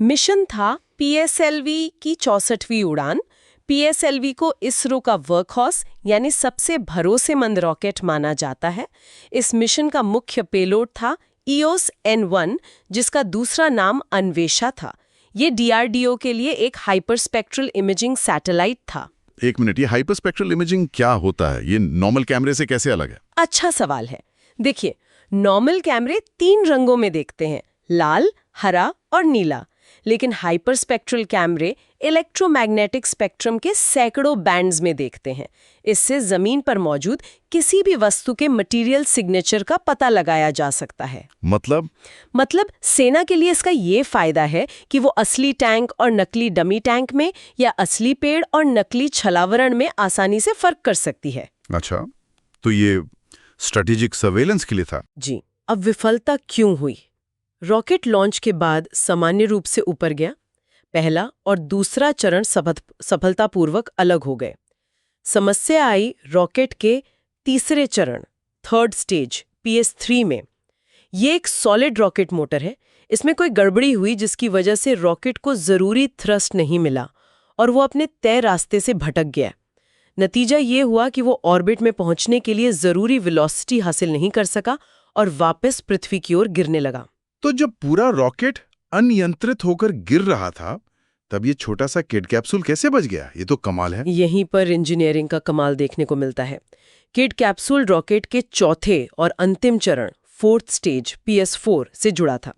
मिशन था PSLV की 64वीं उड़ान। पीएसएलवी को इसरो का वर्कहॉर्स यानी सबसे भरोसेमंद रॉकेट माना जाता है। इस मिशन का मुख्य पेलोड था EOS-N1, जिसका दूसरा नाम अन्वेषा था। ये डीआरडीओ के लिए एक हाइपरस्पेक्ट्रल इमेजिंग सैटेलाइट था। एक मिनट, ये हाइपरस्पेक्ट्रल इमेजिंग क्या होता है? ये नॉर्मल कैमरे से कैसे अलग है? अच्छा सवाल है। देखिए, नॉर्मल कैमरे 3 रंगों में देखते हैं, लाल, हरा और नीला। लेकिन हाइपरस्पेक्ट्रल कैमरे इलेक्ट्रोमैग्नेटिक स्पेक्ट्रम के सैकड़ों बैंड्स में देखते हैं। इससे जमीन पर मौजूद किसी भी वस्तु के मटेरियल सिग्नेचर का पता लगाया जा सकता है। मतलब सेना के लिए इसका ये फायदा है कि वो असली टैंक और नकली डमी टैंक में या असली पेड़ और नकली छलावरण में आसानी से फर्क कर सकती है। अच्छा, तो ये स्ट्रेटेजिक सर्वेलेंस के लिए था। जी। अब विफलता क्यों हुई? रॉकेट लॉन्च के बाद सामान्य रूप से ऊपर गया। पहला और दूसरा चरण सफलतापूर्वक अलग हो गए। समस्या आई रॉकेट के तीसरे चरण, थर्ड स्टेज, PS3 में। ये एक सॉलिड रॉकेट मोटर है। इसमें कोई गड़बड़ी हुई जिसकी वजह से रॉकेट को जरूरी थ्रस्ट नहीं मिला और वो अपने तय रास्ते से भटक गया। नतीजा ये हुआ कि वो ऑर्बिट में पहुंचने के लिए जरूरी वेलोसिटी हासिल नहीं कर सका और वापस पृथ्वी की ओर गिरने लगा। तो जब पूरा रॉकेट अनियंत्रित होकर गिर रहा था, तब ये छोटा सा किड कैप्सूल कैसे बच गया? ये तो कमाल है। यहीं पर इंजीनियरिंग का कमाल देखने को मिलता है। किड कैप्सूल रॉकेट के चौथे और अंतिम चरण, फोर्थ स्टेज, PS4 से जुड़ा था।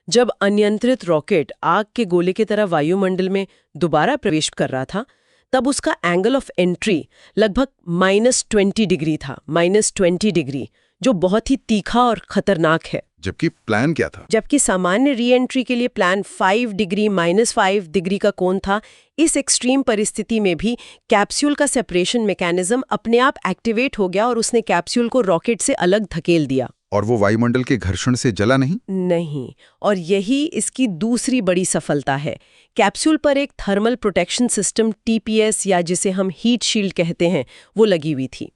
जब अनियंत्रित रॉकेट आग के गोले की तरह वायुमंडल में दोबारा प्रवेश कर रहा था, तब उसका एंगल ऑफ एंट्री लगभग -20 डिग्री था, -20 डिग्री, जो बहुत ही तीखा और खतरनाक है। जबकि प्लान क्या था? जबकि सामान्य री एंट्री के लिए प्लान 5 डिग्री -5 डिग्री का कोण था। इस एक्सट्रीम परिस्थिति में भी कैप्सूल का सेपरेशन मैकेनिज्म अपने आप एक्टिवेट हो गया और उसने कैप्सूल को रॉकेट से अलग धकेल दिया। और वो वायुमंडल के घर्षण से जला नहीं? नहीं, और यही इसकी दूसरी बड़ी सफलता है। कैप्सूल पर एक थर्मल प्रोटेक्शन सिस्टम TPS, या जिसे हम हीट शील्ड कहते हैं, वो लगी हुई थी।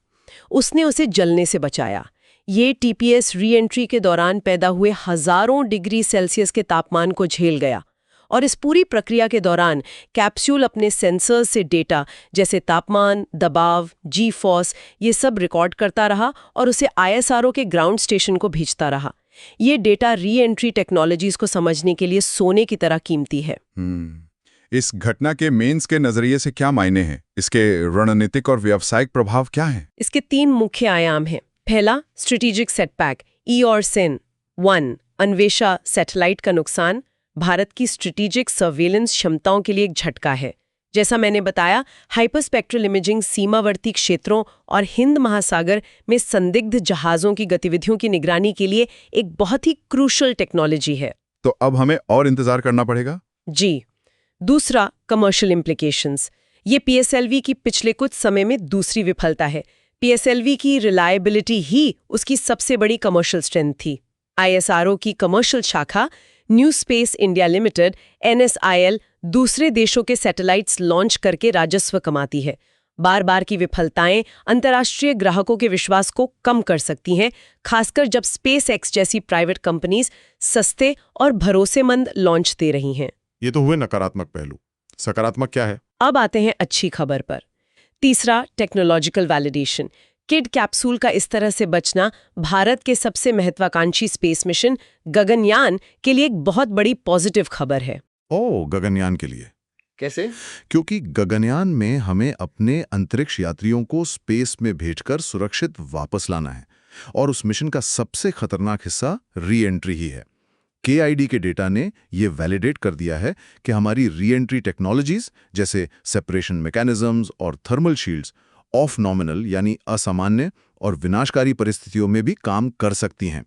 उसने उसे जलने से बचाया। ये TPS री एंट्री के दौरान पैदा हुए हजारों डिग्री सेल्सियस के तापमान को झेल गया और इस पूरी प्रक्रिया के दौरान कैप्सूल अपने सेंसर्स से डेटा जैसे तापमान, दबाव, G-फोर्स ये सब रिकॉर्ड करता रहा और उसे ISRO के ग्राउंड स्टेशन को भेजता रहा। ये डेटा री एंट्री टेक्नोलॉजीज को समझने के लिए सोने की तरह कीमती है। इस घटना के मेंस के नजरिए से क्या मायने हैं? इसके रणनीतिक और व्यावसायिक प्रभाव क्या हैं? इसके 3 मुख्य आयाम हैं। पहला, strategic setback, EOS-N1 Anvesha satellite का नुकसान भारत की स्ट्रेटेजिक सर्वेलेंस क्षमताओं के लिए एक झटका है। जैसा मैंने बताया, हाइपरस्पेक्ट्रल इमेजिंग सीमावर्ती क्षेत्रों और हिंद महासागर में संदिग्ध जहाज़ों की गतिविधियों की निगरानी के लिए एक बहुत ही क्रूशल टेक्नोलॉजी है। तो अब हमें और इंतजार करना पड़ेगा? जी। दूसरा, कमर्शियल इम्प्लीकेशंस। ये PSLV की पिछले कुछ समय में दूसरी विफलता है। PSLV की रिलायबिलिटी ही उसकी सबसे बड़ी कमर्शियल स्ट्रेंथ थी। ISRO की कमर्शियल शाखा new space India limited NSIL दूसरे देशों के सैटेलाइट्स लॉन्च करके राजस्व कमाती है। बार बार की विफलताएं अंतर्राष्ट्रीय ग्राहकों के विश्वास को कम कर सकती हैं, खासकर जब SpaceX जैसी प्राइवेट कंपनीज सस्ते और भरोसेमंद लॉन्च दे रही हैं। ये तो हुए नकारात्मक पहलू। सकारात्मक क्या है? अब आते हैं अच्छी खबर पर। तीसरा, टेक्नोलॉजिकल वैलिडेशन। किड कैप्सूल का इस तरह से बचना भारत के सबसे महत्वाकांक्षी स्पेस मिशन गगनयान के लिए एक बहुत बड़ी पॉजिटिव खबर है। ओह, गगनयान के लिए कैसे? क्योंकि गगनयान में हमें अपने अंतरिक्ष यात्रियों को स्पेस में भेजकर सुरक्षित वापस लाना है और उस मिशन का सबसे खतरनाक हिस्सा री एंट्री ही है। KID के डेटा ने ये वैलिडेट कर दिया है कि हमारी री एंट्री टेक्नोलॉजीज जैसे सेपरेशन मैकेनिज्म्स और थर्मल शील्ड्स ऑफ नॉमिनल यानी असामान्य और विनाशकारी परिस्थितियों में भी काम कर सकती हैं।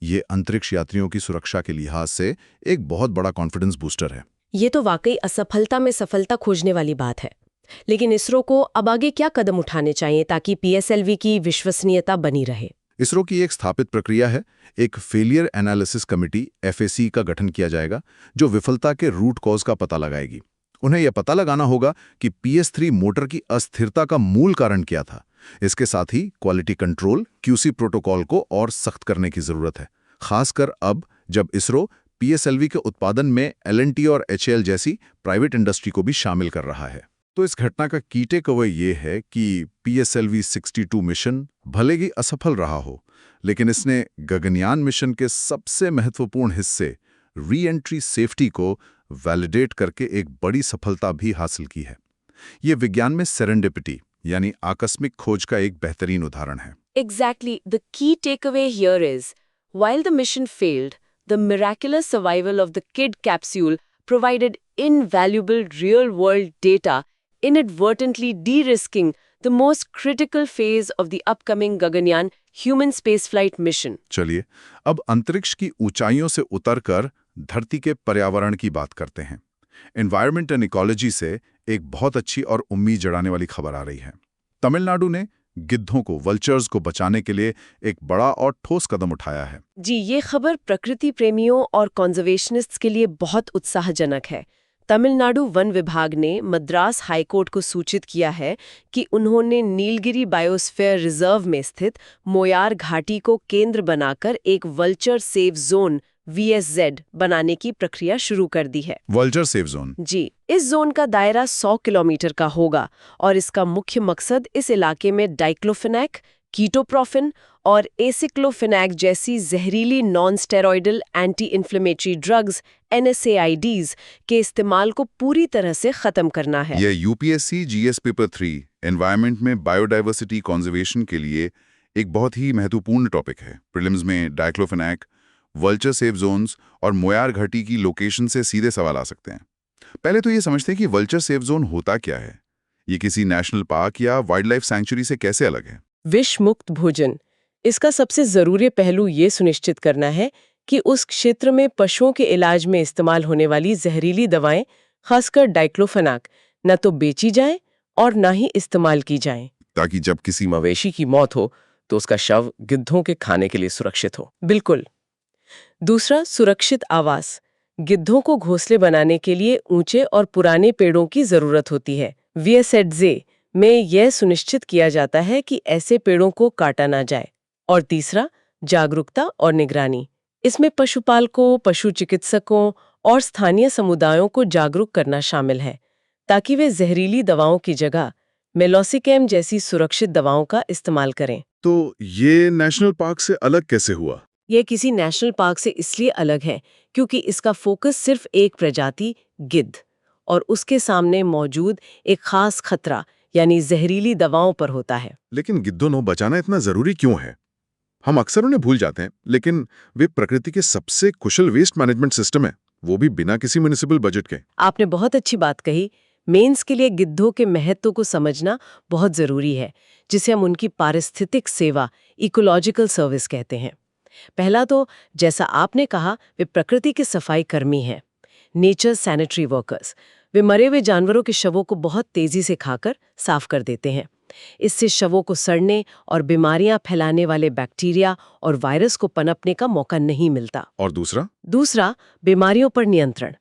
ये अंतरिक्ष यात्रियों की सुरक्षा के लिहाज से एक बहुत बड़ा कॉन्फिडेंस बूस्टर है। ये तो वाकई असफलता में सफलता खोजने वाली बात है। लेकिन इसरो को अब आगे क्या कदम उठाने चाहिए ताकि PSLV की विश्वसनीयता बनी रहे? इसरो की एक स्थापित प्रक्रिया है। एक फेलियर एनालिसिस कमेटी FAC का गठन किया जाएगा जो विफलता के रूट कॉज का पता लगाएगी। उन्हें यह पता लगाना होगा कि PS3 मोटर की अस्थिरता का मूल कारण क्या था। इसके साथ ही क्वालिटी कंट्रोल QC प्रोटोकॉल को और सख्त करने की जरूरत है, खासकर अब जब इसरो PSLV के उत्पादन में L&T और HAL जैसी प्राइवेट इंडस्ट्री को भी शामिल कर रहा है। तो इस घटना का की टेक अवे ये है कि PSLV-62 मिशन भले ही असफल रहा हो, लेकिन इसने गगनयान मिशन के सबसे महत्वपूर्ण हिस्से री एंट्री सेफ्टी को वैलिडेट करके एक बड़ी सफलता भी हासिल की है। ये विज्ञान में सेरेंडिपिटी यानी आकस्मिक खोज का एक बेहतरीन उदाहरण है। Exactly. The key takeaway here is, while the mission failed, the miraculous survival of the KID capsule provided invaluable real-world data, inadvertently de-risking the most critical phase of the upcoming Gaganyaan human spaceflight mission. चलिए अब अंतरिक्ष की ऊंचाइयों से उतरकर धरती के पर्यावरण की बात करते हैं। एनवायरमेंट एंड इकोलॉजी से एक बहुत अच्छी और उम्मीद जगाने वाली खबर आ रही है। तमिलनाडु ने गिद्धों को, वल्चर्स को बचाने के लिए एक बड़ा और ठोस कदम उठाया है। जी, ये खबर प्रकृति प्रेमियों और कॉन्जर्वेशनिस्ट्स के लिए बहुत उत्साहजनक है। तमिलनाडु वन विभाग ने मद्रास हाईकोर्ट को सूचित किया है कि उन्होंने नीलगिरी बायोस्फीयर रिजर्व में स्थित मोयार घाटी को केंद्र बनाकर एक वल्चर सेफ जोन VSZ बनाने की प्रक्रिया शुरू कर दी है। Vulture safe zone. जी, इस जोन का दायरा 100 किलोमीटर का होगा और इसका मुख्य मकसद इस इलाके में डाइक्लोफेनेक, कीटोप्रोफिन और एसिक्लोफेनेक जैसी जहरीली non steroidal anti inflammatory drugs NSAIDs के इस्तेमाल को पूरी तरह से खत्म करना है। यह UPSC GS पेपर 3 एनवायरनमेंट में बायोडाइवर्सिटी कंजर्वेशन के लिए एक बहुत ही महत्वपूर्ण टॉपिक है। प्रीलिम्स में डाइक्लोफेनेक, वल्चर सेफ जोन्स और मोयार घाटी की लोकेशन से सीधे सवाल आ सकते हैं। पहले तो ये समझते हैं कि वल्चर सेफ जोन होता क्या है। ये किसी नेशनल पार्क या वाइल्ड लाइफ सैंक्चुरी से कैसे अलग है? विष मुक्त भोजन। इसका सबसे जरूरी पहलू ये सुनिश्चित करना है कि उस क्षेत्र में पशुओं के इलाज में इस्तेमाल होने वाली जहरीली दवाएं, खासकर डाइक्लोफेनाक, न तो बेची जाएं और न ही इस्तेमाल की जाएं, ताकि जब किसी मवेशी की मौत हो तो उसका शव गिद्धों के खाने के लिए सुरक्षित हो। बिल्कुल। दूसरा, सुरक्षित आवास। गिद्धों को घोंसले बनाने के लिए ऊंचे और पुराने पेड़ों की जरूरत होती है। VSZ में यह सुनिश्चित किया जाता है कि ऐसे पेड़ों को काटा ना जाए। और तीसरा, जागरूकता और निगरानी। इसमें पशुपालकों, पशु चिकित्सकों और स्थानीय समुदायों को जागरूक करना शामिल है, ताकि वे जहरीली दवाओं की जगह मेलोसिकैम जैसी सुरक्षित दवाओं का इस्तेमाल करें। तो ये नेशनल पार्क से अलग कैसे हुआ? यह किसी नेशनल पार्क से इसलिए अलग है क्योंकि इसका फोकस सिर्फ एक प्रजाति गिद्ध और उसके सामने मौजूद एक खास खतरा यानी जहरीली दवाओं पर होता है। लेकिन गिद्धों को बचाना इतना जरूरी क्यों है? हम अक्सर उन्हें भूल जाते हैं, लेकिन वे प्रकृति के सबसे कुशल वेस्ट मैनेजमेंट सिस्टम है, वो भी बिना किसी म्युनिसिपल बजट के। आपने बहुत अच्छी बात कही। मेंस के लिए गिद्धों के महत्व को समझना बहुत जरूरी है, जिसे हम उनकी पारिस्थितिक सेवा, इकोलॉजिकल सर्विस कहते हैं। पहला तो, जैसा आपने कहा, वे प्रकृति के सफाई कर्मी हैं, नेचर सैनिटरी वर्कर्स। वे मरे हुए जानवरों के शवों को बहुत तेजी से खाकर साफ कर देते हैं। इससे शवों को सड़ने और बीमारियां फैलाने वाले बैक्टीरिया और वायरस को पनपने का मौका नहीं मिलता। और दूसरा, बीमारियों पर नियंत्रण।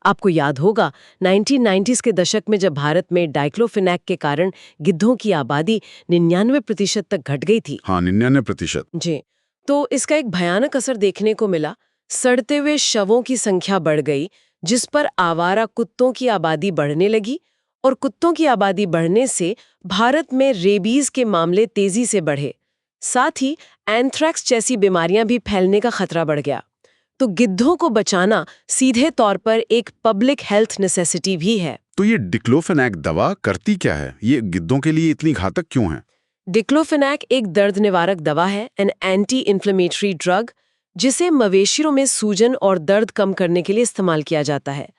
आपको याद होगा 1990s के दशक में जब भारत में डाइक्लोफेनेक के कारण गिद्धों की आबादी 99% तक घट गई थी। हाँ, 99%। जी, तो इसका एक भयानक असर देखने को मिला। सड़ते हुए शवों की संख्या बढ़ गई, जिस पर आवारा कुत्तों की आबादी बढ़ने लगी, और कुत्तों की आबादी बढ़ने से भारत में रेबीज के मामले तेजी से बढ़े। साथ ही एंथ्रैक्स जैसी बीमारियां भी फैलने का खतरा बढ़ गया। तो गिद्धों को बचाना सीधे तौर पर एक पब्लिक हेल्थ नेसेसिटी भी है। तो ये डिक्लोफेनेक दवा करती क्या है? ये गिद्धों के लिए इतनी घातक क्यों है? डिक्लोफेनेक एक दर्द निवारक दवा है, एन एंटी इन्फ्लेमेटरी ड्रग, जिसे मवेशियों में सूजन और दर्द कम करने के लिए इस्तेमाल किया जाता है।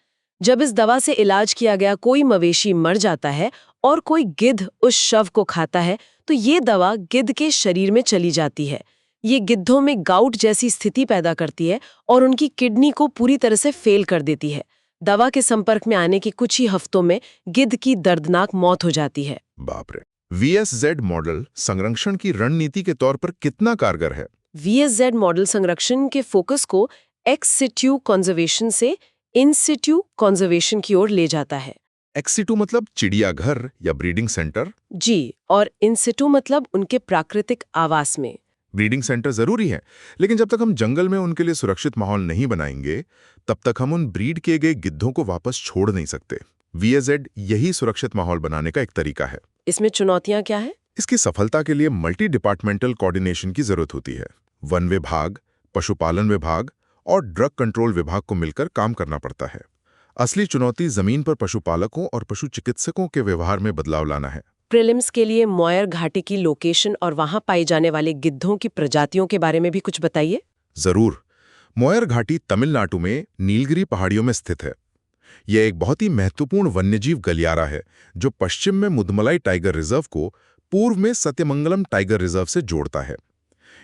जब इस दवा से इलाज किया गया कोई मवेशी मर जाता है और कोई गिद्ध उस शव को खाता है, तो ये दवा गिद्ध के शरीर में चली जाती है। ये गिद्धों में गाउट जैसी स्थिति पैदा करती है और उनकी किडनी को पूरी तरह से फेल कर देती है। दवा के संपर्क में आने के कुछ ही हफ्तों में गिद्ध की दर्दनाक मौत हो जाती है। बाप रे। VSZ मॉडल संरक्षण की रणनीति के तौर पर कितना कारगर है? VSZ मॉडल संरक्षण के फोकस को एक्स सिट्यू कंजर्वेशन से इन सिट्यू कंजर्वेशन की ओर ले जाता है। एक्स सिट्यू मतलब चिड़ियाघर या ब्रीडिंग सेंटर? जी, और इन सिट्यू मतलब उनके प्राकृतिक आवास में। ब्रीडिंग सेंटर जरूरी है, लेकिन जब तक हम जंगल में उनके लिए सुरक्षित माहौल नहीं बनाएंगे, तब तक हम उन ब्रीड किए गए गिद्धों को वापस छोड़ नहीं सकते। VAZ यही सुरक्षित माहौल बनाने का एक तरीका है। इसमें चुनौतियां क्या है? इसकी सफलता के लिए मल्टी डिपार्टमेंटल कोऑर्डिनेशन की जरूरत होती है। वन विभाग, पशुपालन विभाग और ड्रग कंट्रोल विभाग को मिलकर काम करना पड़ता है। असली चुनौती जमीन पर पशुपालकों और पशु चिकित्सकों के व्यवहार में बदलाव लाना है। प्रीलिम्स के लिए मोयर घाटी की लोकेशन और वहां पाई जाने वाले गिद्धों की प्रजातियों के बारे में भी कुछ बताइए। जरूर। मोयर घाटी तमिलनाडु में नीलगिरी पहाड़ियों में स्थित है। यह एक बहुत ही महत्वपूर्ण वन्यजीव गलियारा है जो पश्चिम में मुदमलाई टाइगर रिजर्व को पूर्व में सत्यमंगलम टाइगर रिजर्व से जोड़ता है।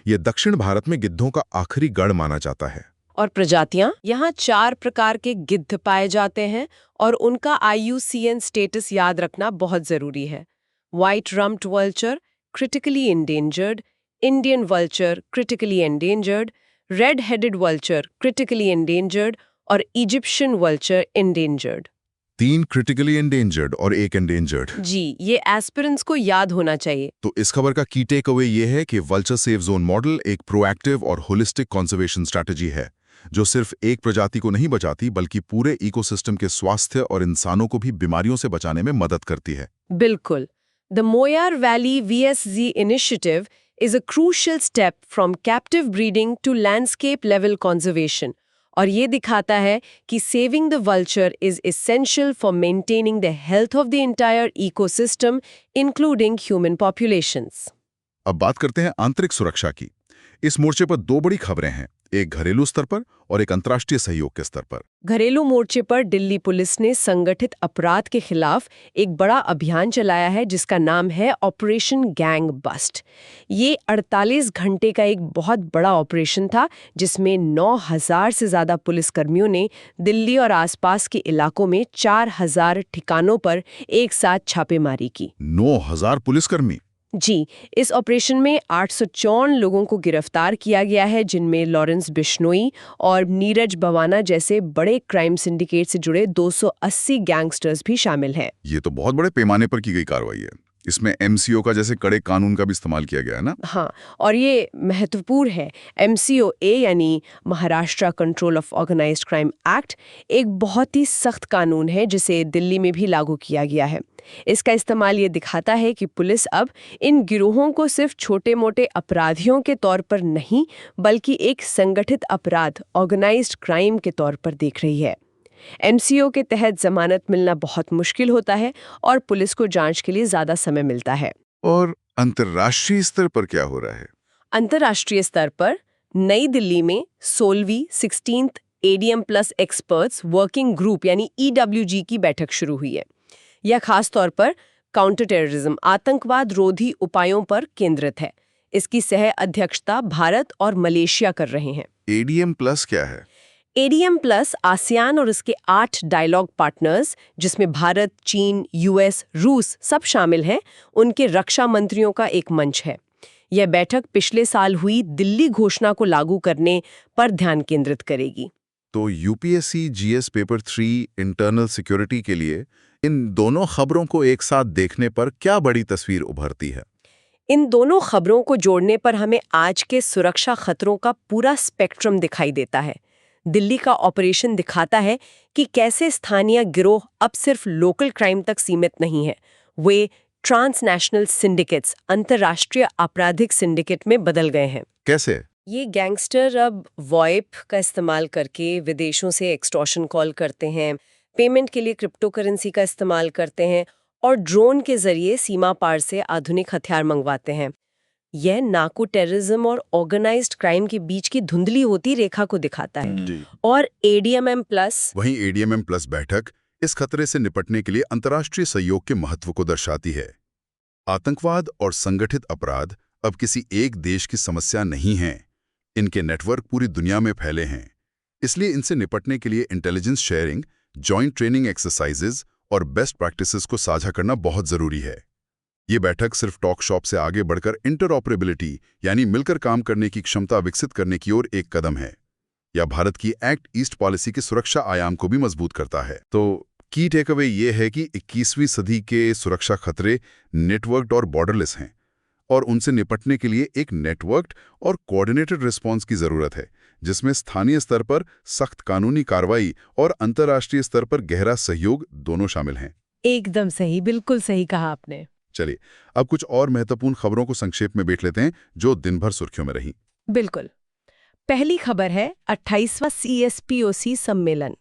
यह दक्षिण भारत में गिद्धों का आखिरी गढ़ माना जाता है। और प्रजातियां? यहाँ 4 प्रकार के गिद्ध पाए जाते हैं और उनका IUCN स्टेटस याद रखना बहुत जरूरी है। White rumped vulture critically endangered, Indian vulture critically endangered, red headed vulture critically endangered और Egyptian vulture endangered. 3 critically endangered और 1 एंडेंजर्ड। जी, ये एस्पिरेंट्स को याद होना चाहिए। तो इस खबर का की टेक अवे ये है कि वल्चर सेफ जोन मॉडल एक प्रोएक्टिव और होलिस्टिक कंजर्वेशन स्ट्रैटेजी है जो सिर्फ एक प्रजाति को नहीं बचाती बल्कि पूरे इकोसिस्टम के स्वास्थ्य और इंसानों को भी बीमारियों से बचाने में मदद करती है। बिल्कुल। The Moyar valley VSZ initiative is a crucial step from captive breeding to landscape level conservation और ये दिखाता है कि saving the vulture is essential for maintaining the health of the entire ecosystem including human populations. अब बात करते हैं आंतरिक सुरक्षा की। इस मोर्चे पर 2 बड़ी खबरें हैं, एक घरेलू स्तर पर और एक अंतर्राष्ट्रीय सहयोग के स्तर पर। घरेलू मोर्चे पर दिल्ली पुलिस ने संगठित अपराध के खिलाफ एक बड़ा अभियान चलाया है जिसका नाम है ऑपरेशन गैंग बस्ट। ये 48 घंटे का एक बहुत बड़ा ऑपरेशन था जिसमें 9000 से ज्यादा पुलिसकर्मियों ने दिल्ली और आसपास के इलाकों में 4000 ठिकानों पर एक साथ छापेमारी की। 9000 पुलिसकर्मी? जी, इस ऑपरेशन में 854 लोगों को गिरफ्तार किया गया है जिनमें लॉरेंस बिश्नोई और नीरज भवाना जैसे बड़े क्राइम सिंडिकेट से जुड़े 280 गैंगस्टर्स भी शामिल हैं। ये तो बहुत बड़े पैमाने पर की गई कार्रवाई है। इसमें MCO का जैसे कड़े कानून का भी इस्तेमाल किया गया है ना? हाँ, और ये महत्वपूर्ण है। MCOA यानी Maharashtra control of organised crime act एक बहुत ही सख्त कानून है जिसे दिल्ली में भी लागू किया गया है। इसका इस्तेमाल ये दिखाता है कि पुलिस अब इन गिरोहों को सिर्फ छोटे-मोटे अपराधियों के तौर पर नहीं बल्कि एक संगठित अपराध ऑर्गेनाइज्ड क्राइम के तौर पर देख रही है। MCO के तहत जमानत मिलना बहुत मुश्किल होता है और पुलिस को जांच के लिए ज्यादा समय मिलता है। और अंतर्राष्ट्रीय स्तर पर क्या हो रहा है? अंतर्राष्ट्रीय स्तर पर नई दिल्ली में 16वीं 16th ADM+ experts working group यानी EWG की बैठक शुरू हुई है। यह खास तौर पर काउंटर टेररिज्म आतंकवाद रोधी उपायों पर केंद्रित है। इसकी सह अध्यक्षता भारत और मलेशिया कर रहे हैं। ADM+ क्या है? ADM+ आसियान और इसके 8 डायलॉग पार्टनर्स जिसमें भारत, चीन, US, रूस सब शामिल हैं, उनके रक्षा मंत्रियों का एक मंच है। यह बैठक पिछले साल हुई दिल्ली घोषणा को लागू करने पर ध्यान केंद्रित करेगी। तो UPSC GS paper 3 internal security के लिए इन दोनों खबरों को एक साथ देखने पर क्या बड़ी तस्वीर उभरती है? इन दोनों खबरों को जोड़ने पर हमें आज के सुरक्षा खतरों का पूरा स्पेक्ट्रम दिखाई देता है। दिल्ली का ऑपरेशन दिखाता है कि कैसे स्थानीय गिरोह अब सिर्फ लोकल क्राइम तक सीमित नहीं है, वे ट्रांसनेशनल सिंडिकेट्स अंतर्राष्ट्रीय आपराधिक सिंडिकेट में बदल गए हैं। कैसे? ये गैंगस्टर अब वॉइप का इस्तेमाल करके विदेशों से एक्सटॉर्शन कॉल करते हैं, पेमेंट के लिए क्रिप्टो करेंसी का इस्तेमाल करते हैं और ड्रोन के जरिए सीमा पार से आधुनिक हथियार मंगवाते हैं। यह नार्को टेररिज्म और ऑर्गेनाइज्ड क्राइम के बीच की धुंधली होती रेखा को दिखाता है। और ADMM+ वहीं ADMM+ बैठक इस खतरे से निपटने के लिए अंतर्राष्ट्रीय सहयोग के महत्व को दर्शाती है। आतंकवाद और संगठित अपराध अब किसी एक देश की समस्या नहीं है, इनके नेटवर्क पूरी दुनिया में फैले हैं। इसलिए इनसे निपटने के लिए intelligence sharing, joint training exercises और बेस्ट प्रैक्टिसेस को साझा करना बहुत जरूरी है। ये बैठक सिर्फ टॉक शॉप से आगे बढ़कर इंटरऑपरेबिलिटी यानी मिलकर काम करने की क्षमता विकसित करने की ओर एक कदम है। यह भारत की एक्ट ईस्ट पॉलिसी के सुरक्षा आयाम को भी मजबूत करता है। तो की टेकअवे ये है कि 21वीं सदी के सुरक्षा खतरे नेटवर्क्ड और बॉर्डरलेस हैं और उनसे निपटने के लिए एक नेटवर्क्ड और कोऑर्डिनेटेड रिस्पॉन्स की जरूरत है, जिसमें स्थानीय स्तर पर सख्त कानूनी कार्रवाई और अंतर्राष्ट्रीय स्तर पर गहरा सहयोग दोनों शामिल हैं। एकदम सही, बिल्कुल सही कहा आपने। चलिए, अब कुछ और महत्वपूर्ण खबरों को संक्षेप में बांट लेते हैं जो दिन भर सुर्खियों में रहीं। बिल्कुल। पहली खबर है 28वां CSPOC सम्मेलन।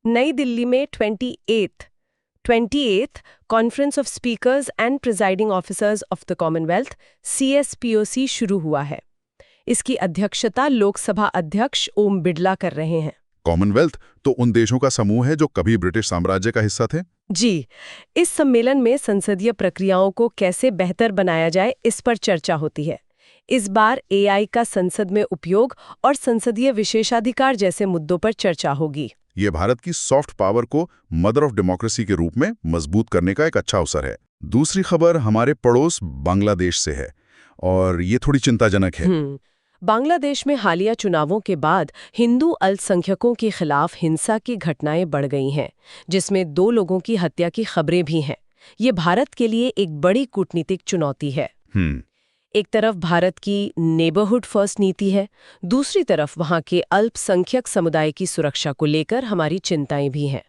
नई दिल्ली में 28th conference of speakers and presiding officers of the Commonwealth CSPOC शुरू हुआ है। इसकी अध्यक्षता लोकसभा अध्यक्ष ओम बिड़ला कर रहे हैं। कॉमनवेल्थ तो उन देशों का समूह है जो कभी ब्रिटिश साम्राज्य का हिस्सा थे। जी, इस सम्मेलन में संसदीय प्रक्रियाओं को कैसे बेहतर बनाया जाए, इस पर चर्चा होती है। इस बार AI का संसद में उपयोग और संसदीय विशेषाधिकार जैसे मुद्दों पर चर्चा होगी। ये भारत की सॉफ्ट पावर को मदर ऑफ डेमोक्रेसी के रूप में मजबूत करने का एक अच्छा अवसर है। दूसरी खबर हमारे पड़ोस बांग्लादेश से है और ये थोड़ी चिंताजनक है। बांग्लादेश में हालिया चुनावों के बाद हिंदू अल्पसंख्यकों के खिलाफ हिंसा की घटनाएं बढ़ गई हैं, जिसमें 2 लोगों की हत्या की खबरें भी हैं। ये भारत के लिए एक बड़ी कूटनीतिक चुनौती है। एक तरफ भारत की नेबरहुड फर्स्ट नीति है, दूसरी तरफ वहां के अल्पसंख्यक समुदाय की सुरक्षा को लेकर हमारी चिंताएं भी हैं।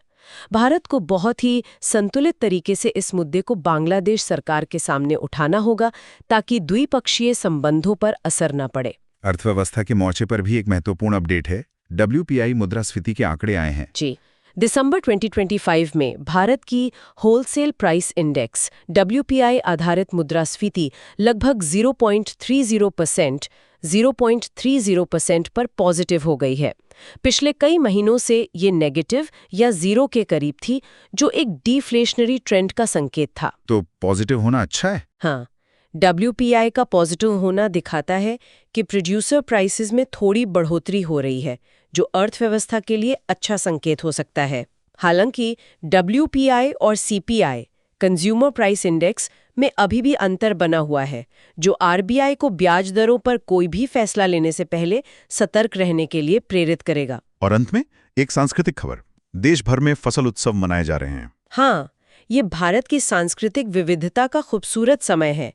भारत को बहुत ही संतुलित तरीके से इस मुद्दे को बांग्लादेश सरकार के सामने उठाना होगा ताकि द्विपक्षीय संबंधों पर असर न पड़े। अर्थव्यवस्था के मोर्चे पर भी एक महत्वपूर्ण अपडेट है। WPI मुद्रास्फीति के आंकड़े आए हैं। जी, दिसंबर 2025 में भारत की होलसेल प्राइस इंडेक्स WPI आधारित मुद्रास्फीति लगभग 0.30% पर पॉजिटिव हो गई है। पिछले कई महीनों से ये नेगेटिव या जीरो के करीब थी, जो एक डिफ्लेशनरी ट्रेंड का संकेत था। तो पॉजिटिव होना अच्छा है। हाँ, WPI का पॉजिटिव होना दिखाता है कि प्रोड्यूसर प्राइसेस में थोड़ी बढ़ोतरी हो रही है, जो अर्थव्यवस्था के लिए अच्छा संकेत हो सकता है। हालांकि WPI और CPI कंज्यूमर प्राइस इंडेक्स में अभी भी अंतर बना हुआ है, जो RBI को ब्याज दरों पर कोई भी फैसला लेने से पहले सतर्क रहने के लिए प्रेरित करेगा। और अंत में एक सांस्कृतिक खबर। देश भर में फसल उत्सव मनाए जा रहे हैं। हाँ, ये भारत की सांस्कृतिक विविधता का खूबसूरत समय है।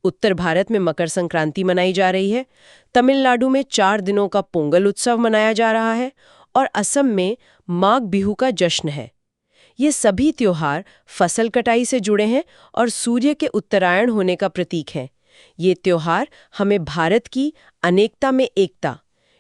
उत्तर भारत में मकर संक्रांति मनाई जा रही है, तमिलनाडु में 4 दिनों का पोंगल उत्सव मनाया जा रहा है और असम में माघ बिहू का जश्न है। ये सभी त्योहार फसल कटाई से जुड़े हैं और सूर्य के उत्तरायण होने का प्रतीक हैं। ये त्योहार हमें भारत की अनेकता में एकता,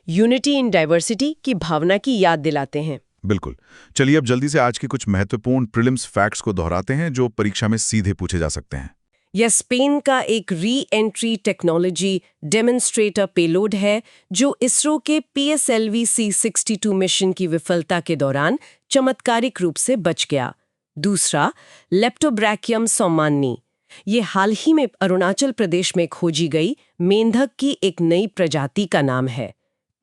यूनिटी इन डाइवर्सिटी की भावना की याद दिलाते हैं। बिल्कुल। चलिए अब जल्दी से आज के कुछ महत्वपूर्ण प्रीलिम्स फैक्ट्स को दोहराते हैं जो परीक्षा में सीधे पूछे जा सकते हैं। यह स्पेन का एक re entry technology demonstrator payload है जो इसरो के PSLV C62 मिशन की विफलता के दौरान चमत्कारिक रूप से बच गया। दूसरा, लेप्टोब्रैकियम सौमानी। ये हाल ही में अरुणाचल प्रदेश में खोजी गई मेंढक की एक नई प्रजाति का नाम है।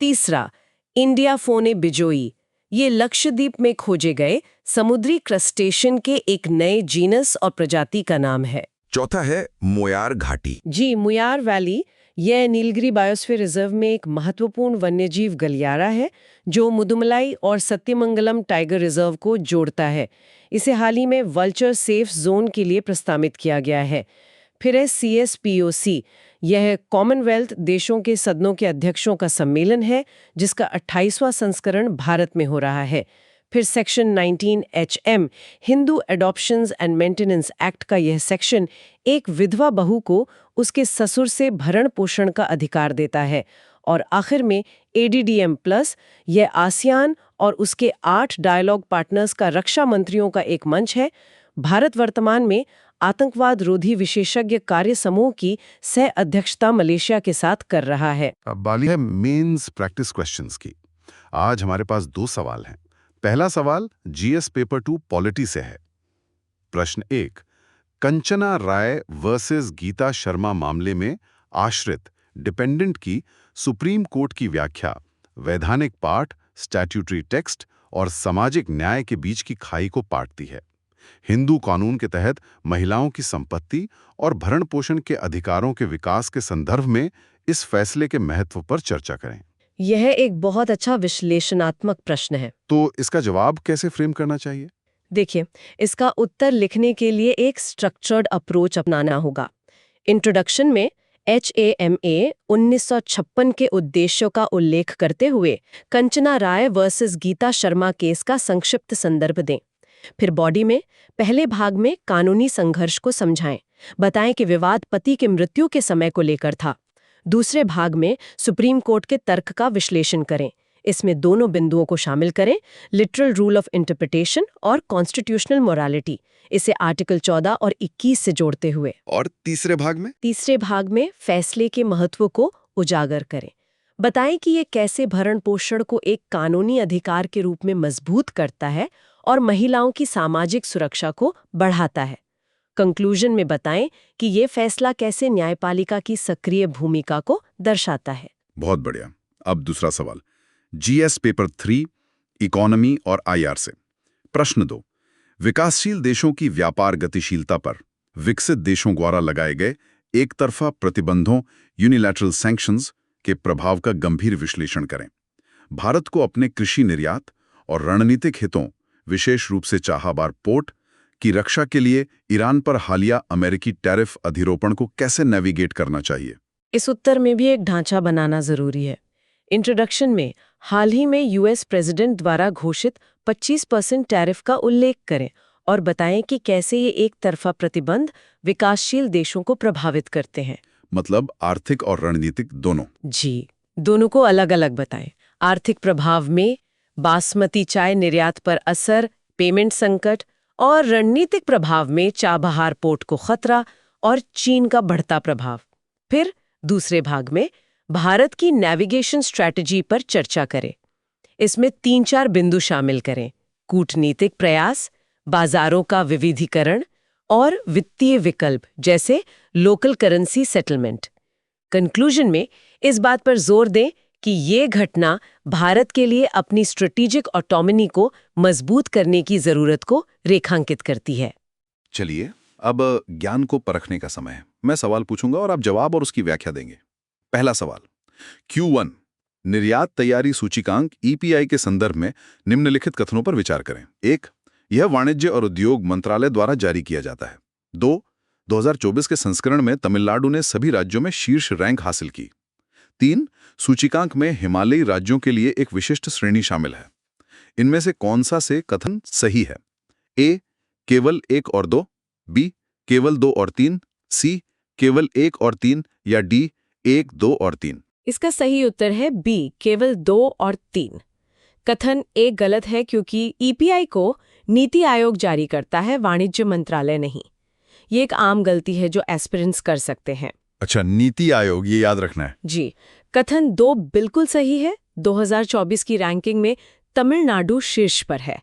तीसरा, इंडिया फोने बिजोई। ये लक्षद्वीप में खोजे गए समुद्री क्रस्टेशियन के एक नए जीनस और प्रजाति का नाम है। चौथा है मोयार घाटी। जी, मुयार वैली यह नीलगिरी बायोस्फीयर रिजर्व में एक महत्वपूर्ण वन्यजीव गलियारा है जो मुदुमलाई और सत्यमंगलम टाइगर रिजर्व को जोड़ता है। इसे हाल ही में वल्चर सेफ जोन के लिए प्रस्तावित किया गया है। फिर है CSPOC। यह कॉमनवेल्थ देशों के सदनों के अध्यक्षों का सम्मेलन है जिसका 28वां संस्करण भारत में हो रहा है। फिर section 19HM Hindu adoptions and maintenance act का यह सेक्शन एक विधवा बहू को उसके ससुर से भरण पोषण का अधिकार देता है। और आखिर में ADDM+, यह आसियान और उसके 8 डायलॉग पार्टनर्स का रक्षा मंत्रियों का एक मंच है। भारत वर्तमान में आतंकवाद रोधी विशेषज्ञ कार्य समूह की सह अध्यक्षता मलेशिया के साथ कर रहा है। अब बारी है मेंस प्रैक्टिस क्वेश्चंस की। आज हमारे पास 2 सवाल हैं। पहला सवाल GS पेपर 2 पॉलिटी से है। प्रश्न 1, कंचना राय वर्सेस गीता शर्मा मामले में आश्रित डिपेंडेंट की सुप्रीम कोर्ट की व्याख्या वैधानिक पाठ, स्टैट्यूटरी टेक्स्ट और सामाजिक न्याय के बीच की खाई को पाटती है। हिंदू कानून के तहत महिलाओं की संपत्ति और भरण पोषण के अधिकारों के विकास के संदर्भ में इस फैसले के महत्व पर चर्चा करें। यह एक बहुत अच्छा विश्लेषणात्मक प्रश्न है। तो इसका जवाब कैसे फ्रेम करना चाहिए? देखिए, इसका उत्तर लिखने के लिए एक स्ट्रक्चर्ड अप्रोच अपनाना होगा। इंट्रोडक्शन में HAMA 1956 के उद्देश्यों का उल्लेख करते हुए कंचना राय वर्सेस गीता शर्मा केस का संक्षिप्त संदर्भ दें। फिर बॉडी में पहले भाग में कानूनी संघर्ष को समझाएं, बताएं कि विवाद पति की मृत्यु के समय को लेकर था। दूसरे भाग में सुप्रीम कोर्ट के तर्क का विश्लेषण करें। इसमें दोनों बिंदुओं को शामिल करें, लिटरल रूल ऑफ इंटरप्रिटेशन और कॉन्स्टिट्यूशनल मोरालिटी, इसे आर्टिकल 14 और 21 से जोड़ते हुए। और तीसरे भाग में फैसले के महत्व को उजागर करें, बताएं कि ये कैसे भरण पोषण को एक कानूनी अधिकार के रूप में मजबूत करता है और महिलाओं की सामाजिक सुरक्षा को बढ़ाता है। कंक्लूजन में बताएं कि ये फैसला कैसे न्यायपालिका की सक्रिय भूमिका को दर्शाता है। बहुत बढ़िया। अब दूसरा सवाल, GS पेपर 3 इकोनॉमी और IR से। प्रश्न 2, विकासशील देशों की व्यापार गतिशीलता पर विकसित देशों द्वारा लगाए गए एक तरफा प्रतिबंधों यूनिलैटरल सैंक्शंस के प्रभाव का गंभीर विश्लेषण करें। भारत को अपने कृषि निर्यात और रणनीतिक हितों, विशेष रूप से चाबहार पोर्ट की रक्षा के लिए ईरान पर हालिया अमेरिकी टैरिफ अधिरोपण को कैसे नेविगेट करना चाहिए? इस उत्तर में भी एक ढांचा बनाना जरूरी है। इंट्रोडक्शन में हाल ही में US प्रेसिडेंट द्वारा घोषित 25% टैरिफ का उल्लेख करें और बताएं कि कैसे ये एक तरफा प्रतिबंध विकासशील देशों को प्रभावित करते हैं। मतलब आर्थिक और रणनीतिक दोनों? जी, दोनों को अलग अलग बताएं। आर्थिक प्रभाव में बासमती चाय निर्यात पर असर, पेमेंट संकट, और रणनीतिक प्रभाव में चाबहार पोर्ट को खतरा और चीन का बढ़ता प्रभाव। फिर दूसरे भाग में भारत की नेविगेशन स्ट्रैटेजी पर चर्चा करें। इसमें 3-4 बिंदु शामिल करें: कूटनीतिक प्रयास, बाजारों का विविधीकरण और वित्तीय विकल्प जैसे लोकल करेंसी सेटलमेंट। कंक्लूजन में इस बात पर जोर दें कि ये घटना भारत के लिए अपनी स्ट्रेटेजिक ऑटोनॉमी को मजबूत करने की जरूरत को रेखांकित करती है। चलिए, अब ज्ञान को परखने का समय है। मैं सवाल पूछूंगा और आप जवाब और उसकी व्याख्या देंगे। पहला सवाल, Q1 निर्यात तैयारी सूचकांक EPI के संदर्भ में निम्नलिखित कथनों पर विचार करें। 1. यह वाणिज्य और उद्योग मंत्रालय द्वारा जारी किया जाता है। 2. 2024 के संस्करण में तमिलनाडु ने सभी राज्यों में शीर्ष रैंक हासिल की। 3. सूचकांक में हिमालयी राज्यों के लिए एक विशिष्ट श्रेणी शामिल है। इनमें से कौन सा से कथन सही है? A. केवल 1 और 2, B. केवल 2 और 3, C. केवल 1 और 3 या D. 1, 2 और 3? इसका सही उत्तर है B, केवल 2 और 3। कथन A गलत है क्योंकि EPI को नीति आयोग जारी करता है, वाणिज्य मंत्रालय नहीं। ये एक आम गलती है जो एस्पिरेंट्स कर सकते हैं। अच्छा, नीति आयोग, ये याद रखना है। जी, कथन 2 बिल्कुल सही है। 2024 की रैंकिंग में तमिलनाडु शीर्ष पर है।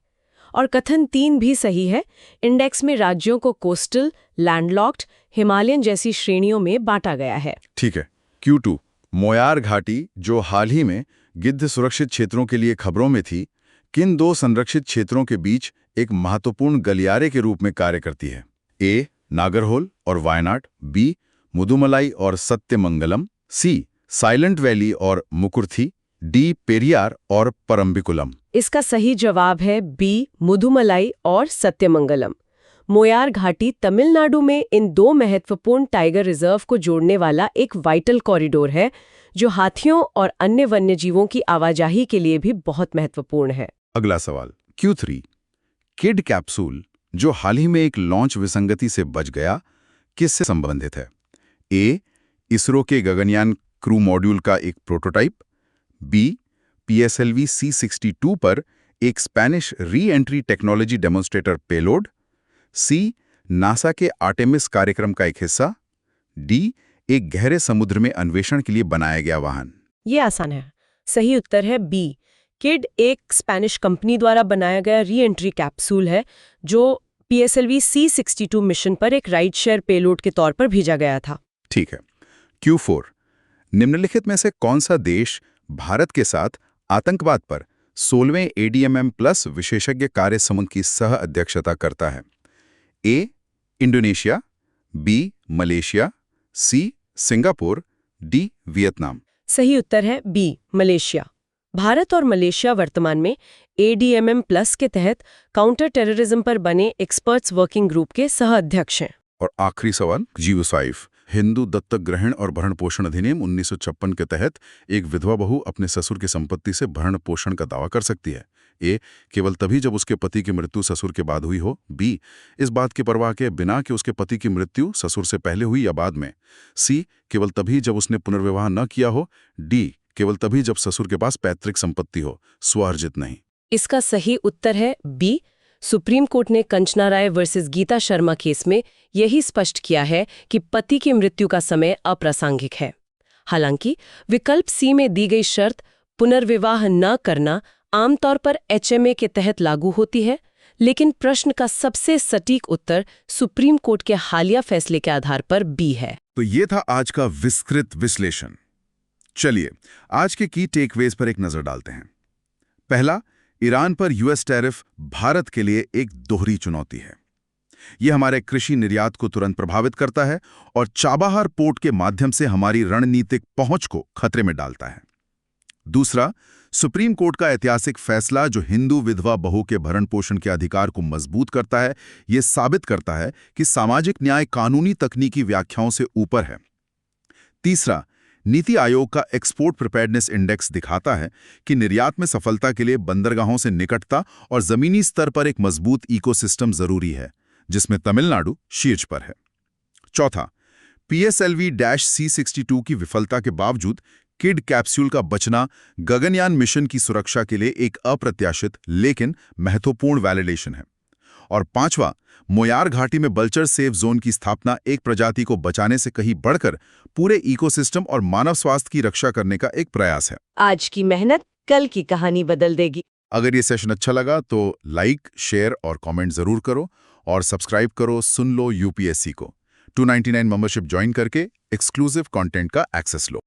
और कथन 3 भी सही है। इंडेक्स में राज्यों को कोस्टल, लैंडलॉक्ड, हिमालयन जैसी श्रेणियों में बांटा गया है। ठीक है। Q2 मोयार घाटी, जो हाल ही में गिद्ध सुरक्षित क्षेत्रों के लिए खबरों में थी, किन 2 संरक्षित क्षेत्रों के बीच एक महत्वपूर्ण गलियारे के रूप में कार्य करती है? A. नागरहोल और वायनाड, B. मुदुमलाई और सत्यमंगलम, C. साइलेंट वैली और मुकुर्थी, D. पेरियार और परम्बिकुलम। इसका सही जवाब है B, मुदुमलाई और सत्यमंगलम। मोयार घाटी तमिलनाडु में इन 2 महत्वपूर्ण टाइगर रिजर्व को जोड़ने वाला एक वाइटल कॉरिडोर है, जो हाथियों और अन्य वन्यजीवों की आवाजाही के लिए भी बहुत महत्वपूर्ण है। अगला सवाल, Q3 किड कैप्सूल, जो हाल ही में एक लॉन्च विसंगति से बच गया, किससे संबंधित है? A. इसरो के गगनयान क्रू मॉड्यूल का एक प्रोटोटाइप, B. PSLV C-62 पर एक Spanish re entry technology demonstrator payload, C. NASA के आर्टेमिस कार्यक्रम का एक हिस्सा, D. एक गहरे समुद्र में अन्वेषण के लिए बनाया गया वाहन। ये आसान है। सही उत्तर है B, किड एक स्पेनिश कंपनी द्वारा बनाया गया री एंट्री कैप्सूल है, जो PSLV C-62 मिशन पर एक राइड शेयर पेलोड के तौर पर भेजा गया था। ठीक है। Q4 निम्नलिखित में से कौन सा देश भारत के साथ आतंकवाद पर 16वें ADMM+ विशेषज्ञ कार्य समूह की सह अध्यक्षता करता है? A. Indonesia, B. Malaysia, C. Singapore, D. Vietnam. सही उत्तर है B, मलेशिया। भारत और मलेशिया वर्तमान में ADMM+ के तहत काउंटर टेररिज्म पर बने एक्सपर्ट्स वर्किंग ग्रुप के सह अध्यक्ष हैं। और आखिरी सवाल, Q5 हिंदू दत्तक ग्रहण और भरण पोषण अधिनियम 1956 के तहत एक विधवा बहू अपने ससुर की संपत्ति से भरण पोषण का दावा कर सकती है। ए, केवल तभी जब उसके पति की मृत्यु ससुर के बाद हुई हो। बी, इस बात की परवाह के बिना कि उसके पति की मृत्यु ससुर से पहले हुई या बाद में। सी, केवल तभी जब उसने पुनर्विवाह न किया हो। डी, केवल तभी जब ससुर के पास पैतृक संपत्ति हो, स्वअर्जित नहीं। इसका सही उत्तर है बी। सुप्रीम कोर्ट ने कंचना राय वर्सेस गीता शर्मा केस में यही स्पष्ट किया है कि पति की मृत्यु का समय अप्रासंगिक है। हालांकि विकल्प सी में दी गई शर्त पुनर्विवाह न करना आमतौर पर एचएमए के तहत लागू होती है, लेकिन प्रश्न का सबसे सटीक उत्तर सुप्रीम कोर्ट के हालिया फैसले के आधार पर बी है। तो ये था आज का विस्तृत विश्लेषण। चलिए आज के की टेकवेज पर एक नजर डालते हैं। पहला, ईरान पर यूएस टैरिफ भारत के लिए एक दोहरी चुनौती है। यह हमारे कृषि निर्यात को तुरंत प्रभावित करता है और चाबहार पोर्ट के माध्यम से हमारी रणनीतिक पहुंच को खतरे में डालता है। दूसरा, सुप्रीम कोर्ट का ऐतिहासिक फैसला जो हिंदू विधवा बहू के भरण पोषण के अधिकार को मजबूत करता है, यह साबित करता है कि सामाजिक न्याय कानूनी तकनीकी व्याख्याओं से ऊपर है। तीसरा, नीति आयोग का एक्सपोर्ट प्रिपेयर्डनेस इंडेक्स दिखाता है कि निर्यात में सफलता के लिए बंदरगाहों से निकटता और जमीनी स्तर पर एक मजबूत इकोसिस्टम जरूरी है, जिसमें तमिलनाडु शीर्ष पर है। चौथा, PSLV-C62 की विफलता के बावजूद किड कैप्सूल का बचना गगनयान मिशन की सुरक्षा के लिए एक अप्रत्याशित लेकिन महत्वपूर्ण वैलिडेशन है। और पांचवा, मोयार घाटी में बल्चर सेफ जोन की स्थापना एक प्रजाति को बचाने से कहीं बढ़कर पूरे इकोसिस्टम और मानव स्वास्थ्य की रक्षा करने का एक प्रयास है। आज की मेहनत कल की कहानी बदल देगी। अगर ये सेशन अच्छा लगा तो लाइक, शेयर और कमेंट जरूर करो और सब्सक्राइब करो सुन लो यूपीएससी को। 299 मेंबरशिप ज्वाइन करके एक्सक्लूसिव कंटेंट का एक्सेस लो।